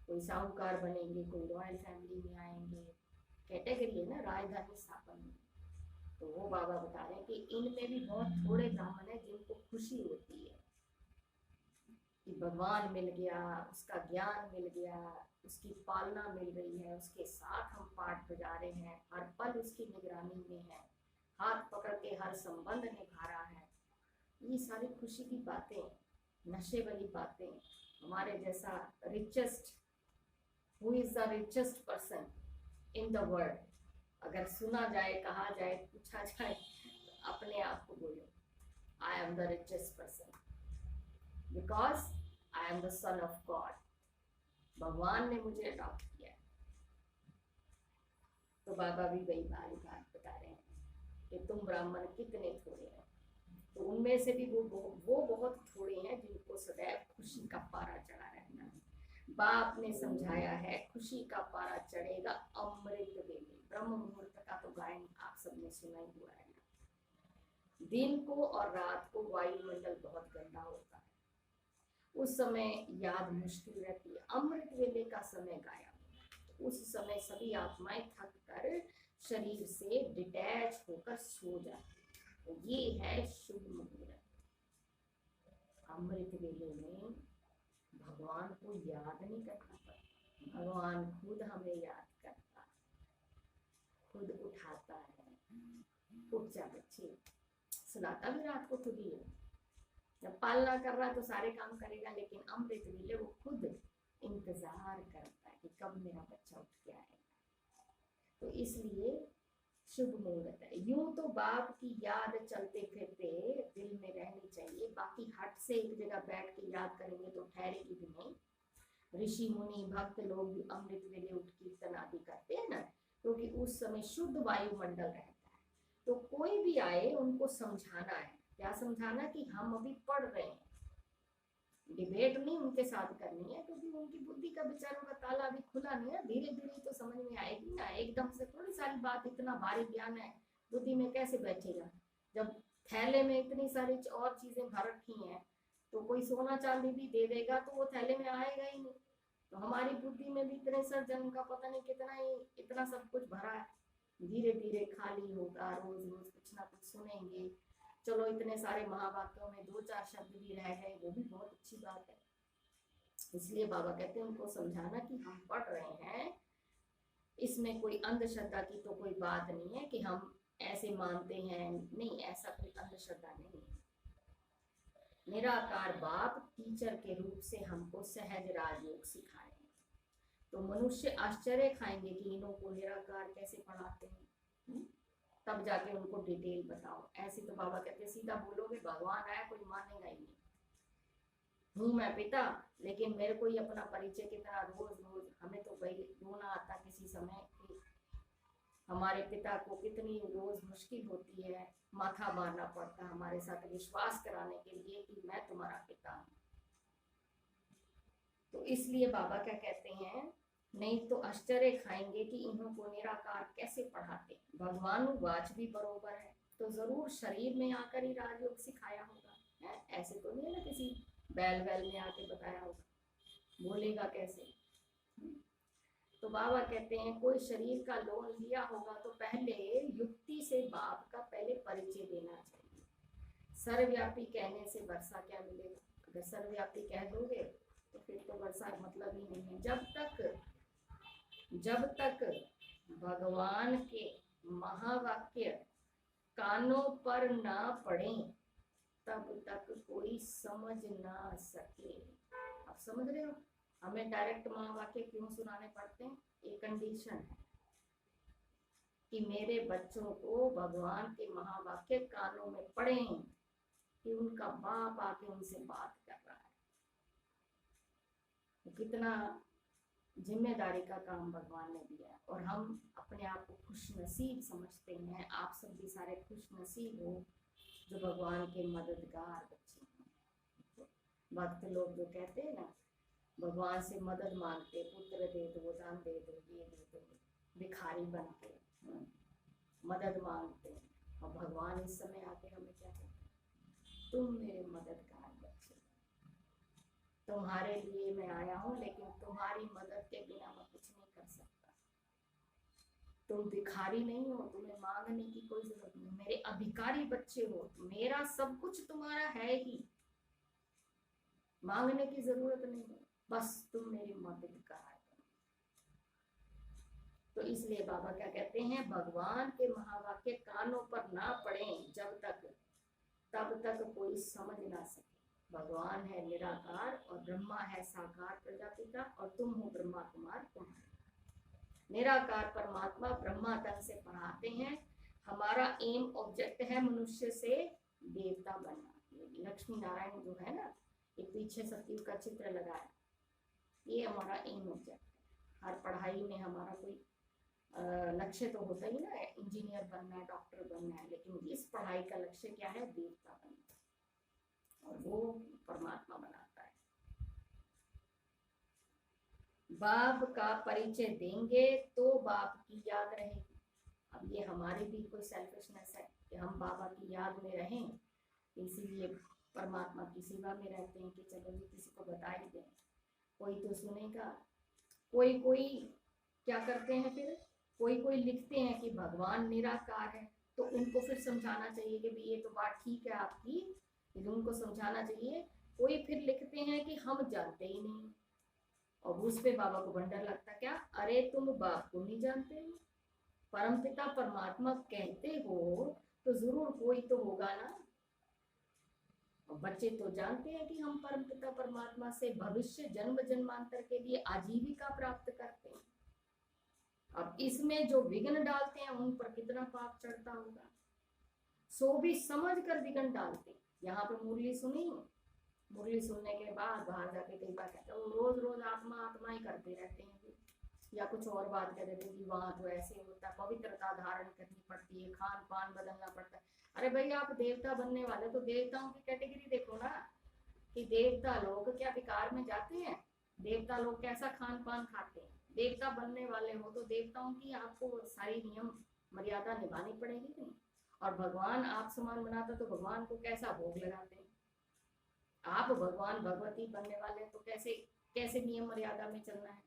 कोई साहूकार बनेंगे, कोई रॉयल फैमिली में आएंगे, कैटेगरी है ना राजधानी स्थापन में। तो वो बाबा बता रहे हैं कि इनमें भी बहुत थोड़े ब्राह्मण है जिनको खुशी होती है कि भगवान मिल गया, उसका ज्ञान मिल गया, उसकी पालना मिल रही है, उसके साथ हम पाठ बजा रहे हैं, हर पल उसकी निगरानी में है, हाथ पकड़ के हर संबंध निभा रहा है। ये सारी खुशी की बातें, नशे वाली बातें। हमारे जैसा richest, who is the richest person in the world, अगर सुना जाए, कहा जाए, पूछा जाए, तो अपने आप को बोलो, I am the richest person because I am the son of God. भगवान ने मुझे अडॉप्ट किया। तो बाबा भी वही बात बता रहे हैं कि तुम ब्राह्मण कितने थोड़े हैं। तो उनमें से भी वो बहुत थोड़े हैं जिनको सदैव खुशी का पारा चढ़ा रहना है। बाप ने समझाया है, खुशी का पारा चढ़ेगा अमृत वेले। ब्रह्म मुहूर्त का तो गायन आप सबने सुना ही हुआ है ना। दिन को और रात को वायुमंडल बहुत गंदा होता है, उस समय याद मुश्किल रहती है। अमृत वेले का समय गाया, उस समय सभी आत्माएं थक कर शरीर से डिटैच होकर सो जाती। तो ये है शुभ मुहूर्त। अमृत वेले में भगवान को याद नहीं करना पड़ता, भगवान खुद हमें याद करता है, खुद उठाता है, उठ जा बच्चे, सुलाता भी रात को खुद ही है। जब पालना कर रहा है तो सारे काम करेगा, लेकिन अमृत वेले वो खुद इंतजार करता है कि कब मेरा बच्चा उठ के आएगा। तो इसलिए शुभ मुहूर्त है। यूं तो बाप की याद चलते फिरते दिल में रहनी चाहिए, बाकी हट से एक जगह बैठ के याद करेंगे तो ठहरेगी भी नहीं। ऋषि मुनि भक्त लोग भी अमृत वेले उठ कीर्तन आदि करते हैं ना, क्योंकि उस समय शुद्ध वायुमंडल रहता है। तो कोई भी आए उनको समझाना है। क्या समझाना? कि हम अभी पढ़ रहे हैं, डिबेट नहीं उनके साथ करनी है, क्योंकि उनकी बुद्धि का विचारों का ताला अभी खुला नहीं है। धीरे धीरे तो समझ में आएगी ना, एकदम से थोड़ी सारी बात, इतना भारी ज्ञान है बुद्धि में कैसे बैठेगा। जब थैले में इतनी सारी और चीजें भर रखी हैं, तो कोई सोना चांदी भी दे देगा तो वो थैले में आएगा ही नहीं। तो हमारी बुद्धि में भी इतने सर जन्म का पता नहीं कितना ही, इतना सब कुछ भरा है। धीरे धीरे खाली होगा, रोज रोज कुछ ना कुछ सुनेंगे। चलो इतने सारे महावाक्यों में 2-4 शब्द भी रह गए, वो भी बहुत अच्छी बात है। इसलिए बाबा कहते हैं उनको समझाना कि हम पढ़ रहे हैं, इसमें कोई अंधश्रद्धा की तो कोई बात नहीं है कि हम ऐसे मानते हैं, नहीं, ऐसा कोई अंधश्रद्धा नहीं है। निराकार बाप टीचर के रूप से हमको सहज राजयोग सिखाए। तो मनुष्य आश्चर्य खाएंगे कि इन्हों को निराकार कैसे पढ़ाते हैं, तब जाके उनको डिटेल बताओ। ऐसे तो बाबा कहते सीधा बोलोगे भगवान आया, कोई मानेगा ही नहीं। हूँ मैं पिता, लेकिन मेरे को ही अपना परिचय कितना रोज रोज, हमें तो भाई रोना आता किसी समय कि हमारे पिता को कितनी रोज मुश्किल होती है, माथा मारना पड़ता हमारे साथ विश्वास कराने के लिए कि मैं तुम्हारा पिता हूँ। तो इसलिए बाबा क्या कहते हैं, नहीं तो आश्चर्य खाएंगे कि इन्हों को निराकार कैसे पढ़ाते। भगवान वाच भी बरोबर है, तो जरूर शरीर में आकर ही राजयोग सिखाया होगा है? ऐसे तो नहीं है ना किसी बैल में आके बताया होगा। बोलेगा कैसे? तो बाबा कहते हैं कोई शरीर का लोन लिया होगा तो पहले युक्ति से बाप का पहले परिचय देना चाहिए। सर्वव्यापी कहने से वर्षा क्या मिलेगा? अगर सर्वव्यापी कह दोगे तो फिर तो वर्षा मतलब ही नहीं है। जब तक भगवान के महावाक्य कानों पर ना पड़े तब तक कोई समझ ना सके। आप समझ रहे हो? हमें डायरेक्ट महावाक्य क्यों सुनाने पड़ते हैं? एक कंडीशन है कि मेरे बच्चों को भगवान के महावाक्य कानों में पड़े कि उनका बाप आके उनसे बात कर रहा है। तो कितना जिम्मेदारी का काम भगवान ने दिया है और हम अपने आप को खुश नसीब समझते हैं। आप सब भी सारे खुश नसीब हो जो भगवान के मददगार बच्चे हैं। भक्त लोग जो कहते हैं ना, भगवान से मदद मांगते, पुत्र दे दो, दान दे दो, ये दे दो, भिखारी बन के मदद मांगते, और भगवान इस समय आके हमें क्या कहते हैं? तुम मेरे मददगार बच्चे, तुम्हारे लिए मैं आया हूँ, लेकिन तुम्हारी मदद के बिना मैं कुछ नहीं कर सकता। तुम भिखारी नहीं हो, तुम्हें मांगने की कोई जरूरत नहीं, मेरे अधिकारी बच्चे हो, मेरा सब कुछ तुम्हारा है ही, मांगने की जरूरत नहीं है, बस तुम मेरी मददगार। तो इसलिए बाबा क्या कहते हैं, भगवान के महावाक्य कानों पर ना पड़े तब तक कोई समझ ना सके। भगवान है निराकार और ब्रह्मा है साकार प्रजापिता, और तुम हो ब्रह्मा कुमार कुमारी। निराकार परमात्मा ब्रह्मा तन से पढ़ाते हैं, हमारा एम ऑब्जेक्ट है मनुष्य से देवता बनना। लक्ष्मी नारायण जो है ना, ये पीछे सतयुग का चित्र लगाया, ये हमारा एम ऑब्जेक्ट है। हर पढ़ाई में हमारा कोई लक्ष्य तो होता ही ना, इंजीनियर बनना है, डॉक्टर बनना है, लेकिन इस पढ़ाई का लक्ष्य क्या है? देवता बनना, और वो परमात्मा बनाता है। बाप का परिचय देंगे तो बाप की याद रहेगी। अब ये हमारी भी कोई सेल्फिशनेस है कि हम बाबा की याद में रहें, इसीलिए परमात्मा की सेवा में रहते हैं कि चलो ये किसी को बता ही दें, कोई तो सुनेगा। कोई क्या करते हैं फिर, कोई लिखते हैं कि भगवान निराकार है, तो उनको फिर समझाना चाहिए कि ये तो बात ठीक है आपकी, लेकिन उनको समझाना चाहिए। कोई फिर लिखते हैं कि हम जानते ही नहीं, और उस पे बाबा को बंडर लगता है, क्या अरे तुम बाप को नहीं जानते हो? परमपिता परमात्मा कहते हो तो जरूर कोई तो होगा ना। और बच्चे तो जानते हैं कि हम परमपिता परमात्मा से भविष्य जन्म जन्मांतर के लिए आजीविका प्राप्त करते हैं। अब इसमें जो विघ्न डालते हैं उन पर कितना पाप चढ़ता होगा। सो भी समझ कर विघ्न डालते। यहाँ पे मुरली सुनी, मुरली सुनने के बाद बाहर जाके कई बार कहते हैं रोज आत्मा आत्मा ही करते रहते हैं, या कुछ और बात कर देते कि वहां तो ऐसे होता है, पवित्रता धारण करनी पड़ती है, खान पान बदलना पड़ता है। अरे भाई आप देवता बनने वाले तो देवताओं की कैटेगरी देखो ना, कि देवता लोग क्या विकार में जाते हैं? देवता लोग कैसा खान पान खाते हैं? देवता बनने वाले हो तो देवताओं की आपको सारी नियम मर्यादा निभानी पड़ेगी नहीं। और भगवान आप समान बनाता तो भगवान को कैसा भोग लगाते हैं? आप भगवान भगवती बनने वाले तो कैसे नियम मर्यादा में चलना है?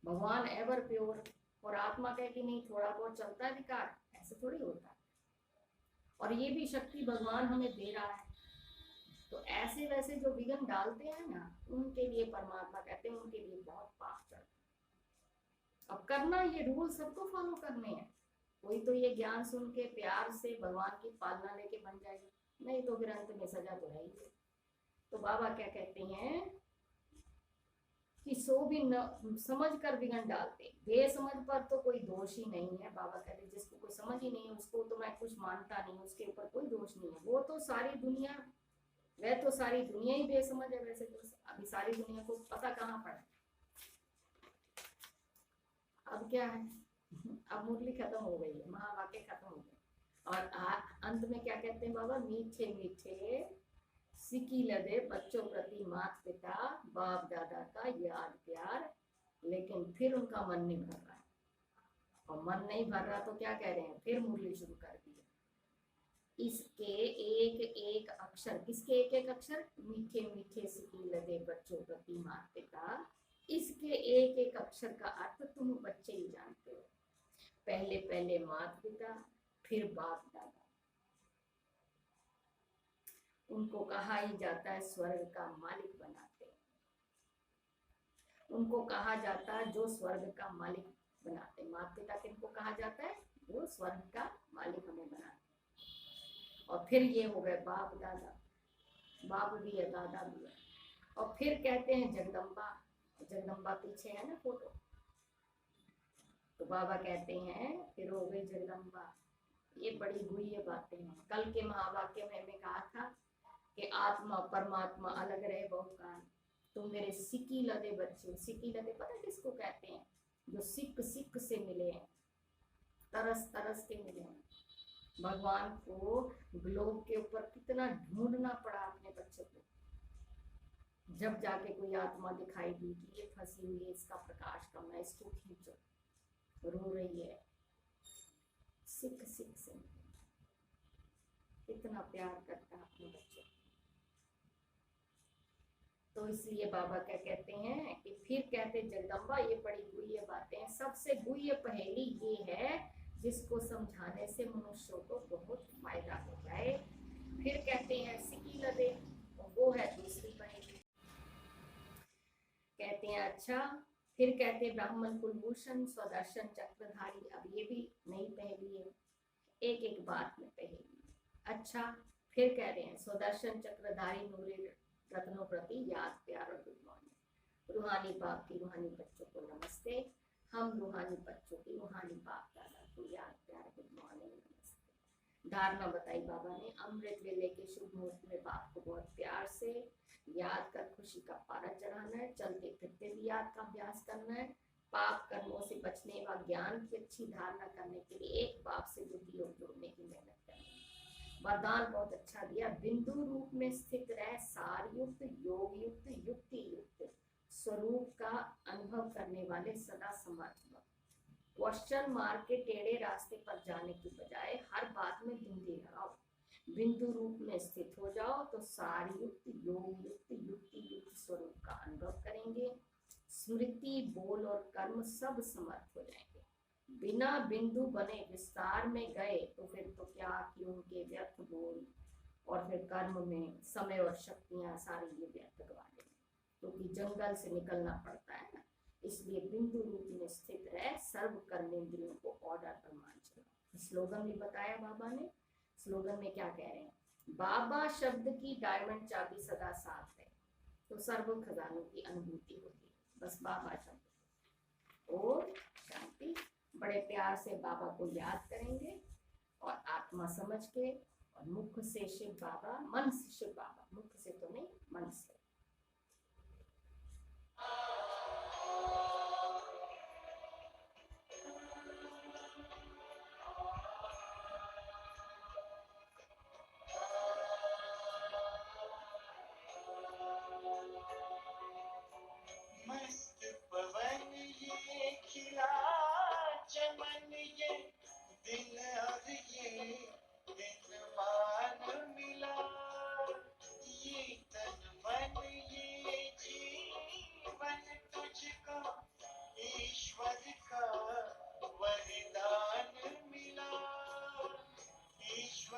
भगवान एवर प्योर, और आत्मा कहे कि नहीं थोड़ा बहुत चलता है विकार, ऐसे थोड़ी होता है। और ये भी शक्ति भगवान हमें दे रहा है। तो ऐसे वैसे जो विघ्न डालते हैं ना, उनके लिए परमात्मा कहते हैं उनके लिए बहुत पाप चढ़ता है। अब करना ये रूल सबको फॉलो करने हैं। कोई तो ये ज्ञान सुन के प्यार से भगवान की पालना लेके बन जाएगा, नहीं तो फिर अंत में सजा तो है ही। तो बाबा क्या कहते हैं कि सो भी न समझ कर विघ्न डालते, बेसमझ पर तो कोई दोष ही नहीं है। बाबा कहते जिसको कोई समझ ही नहीं है उसको तो मैं कुछ मानता नहीं, उसके ऊपर कोई दोष नहीं है। वो तो सारी दुनिया, वह तो सारी दुनिया ही बेसमझ है। वैसे तो अभी सारी दुनिया को पता कहाँ पड़ा। अब क्या है, अब मुरली खत्म हो गई है, महावाक्य खत्म हो गए, और अंत में क्या कहते हैं बाबा, मीठे मीठे सिकी लदे बच्चों प्रति माता पिता बाप दादा का याद प्यार, लेकिन फिर उनका मन नहीं भर रहा है। और मन नहीं भर रहा तो क्या कह रहे हैं, फिर मुरली शुरू कर दी। इसके एक एक अक्षर, किसके एक एक अक्षर, मीठे मीठे सिकी लदे बच्चों प्रति माता पिता, इसके एक एक अक्षर का अर्थ तुम बच्चे ही जानते हो। पहले पहले माता पिता, फिर बाप दादा। उनको कहा ही जाता है स्वर्ग का मालिक बनाते, उनको कहा जाता है जो स्वर्ग का मालिक बनाते। माता पिता किनको कहा जाता है, जो स्वर्ग का मालिक हमें बनाते। और फिर ये हो गए बाप दादा, बाप भी है दादा भी है। और फिर कहते हैं जगदम्बा, जगदम्बा पीछे है ना फोटो, तो बाबा कहते हैं फिर हो गई जगदम्बा। ये बड़ी गुह्य बातें हैं। कल के महावाक्य में हमें कहा था कि आत्मा परमात्मा अलग रहे बहुकाल। तुम मेरे सिक्की लदे बच्चे, सिक्की लदे पता किसको कहते हैं, जो सिक सिक से मिले हैं, तरस तरस के मिले हैं। भगवान को ग्लोब के ऊपर कितना ढूंढना पड़ा अपने बच्चे को, जब जाके कोई आत्मा दिखाई दी कि ये फंसी हुई है, इसका प्रकाश कम है, इसको खींचो, रो रही है, सिक सिक से कितना प्यार करता है अपने बच्चे। तो इसलिए बाबा क्या कहते हैं कि फिर कहते जगदम्बा ये बड़ी गुह्य बातें हैं। सबसे गुह्य पहेली ये है जिसको समझाने से मनुष्यों को बहुत फायदा हो जाए। फिर कहते हैं सिकी लदे, वो है दूसरी पहेली। कहते हैं अच्छा, फिर कहते हैं ब्राह्मण कुलभूषण स्वदर्शन चक्रधारी। अब ये भी नई पहेली है, एक एक बात में पहेली। अच्छा, फिर कह रहे हैं स्वदर्शन चक्रधारी नूरे रत्नों प्रति याद प्यार और गुड मॉर्निंग। रूहानी बाप की रूहानी बच्चों को नमस्ते। हम रूहानी बच्चों की रूहानी बाप दादा को याद प्यार गुड मॉर्निंग नमस्ते। धारणा बताई बाबा ने, अमृत वेले के शुभ मुहूर्त में बाप को बहुत प्यार से याद कर खुशी का पारा चढ़ाना है। चलते फिरते भी याद का अभ्यास करना है। पाप कर्मों से बचने व ज्ञान की अच्छी धारणा करने के लिए एक बाप से बुद्धि योग जोड़ने की मेहनत करनी है। वरदान बहुत अच्छा दिया, बिंदु रूप में स्थित रह सार युक्त योग युक्त युक्ति युक्त स्वरूप का अनुभव करने वाले सदा समर्थ। क्वेश्चन मार्क के टेढ़े रास्ते पर जाने की बजाय हर बात में बिंदी लगाओ। बिंदु रूप में स्थित हो जाओ तो सार युक्त योग युक्त युक्ति युक्त स्वरूप का अनुभव करेंगे। स्मृति बोल और कर्म सब समर्थ हो जाएंगे। बिना बिंदु बने विस्तार में गए तो फिर तो क्या कि उनके व्यर्थ बोल और फिर कर्म में समय और शक्तियां सारी ये व्यर्थ गवा देंगे, क्योंकि जंगल से निकलना पड़ता है ना। इसलिए बिंदु रूप में स्थित रह सर्व कर्मेंद्रियों को ऑर्डर पर मान चलो। स्लोगन भी बताया बाबा ने। स्लोगन में क्या कह रहे हैं, बाबा शब्द की डायमंड चाबी सदा साथ है तो सर्व खजानों की अनुभूति होती है। बस बाबा शब्द और शांति। बड़े प्यार से बाबा को याद करेंगे और आत्मा समझ के, और मुख से शिव बाबा, मन से शिव बाबा, मुख से तो नहीं मन से।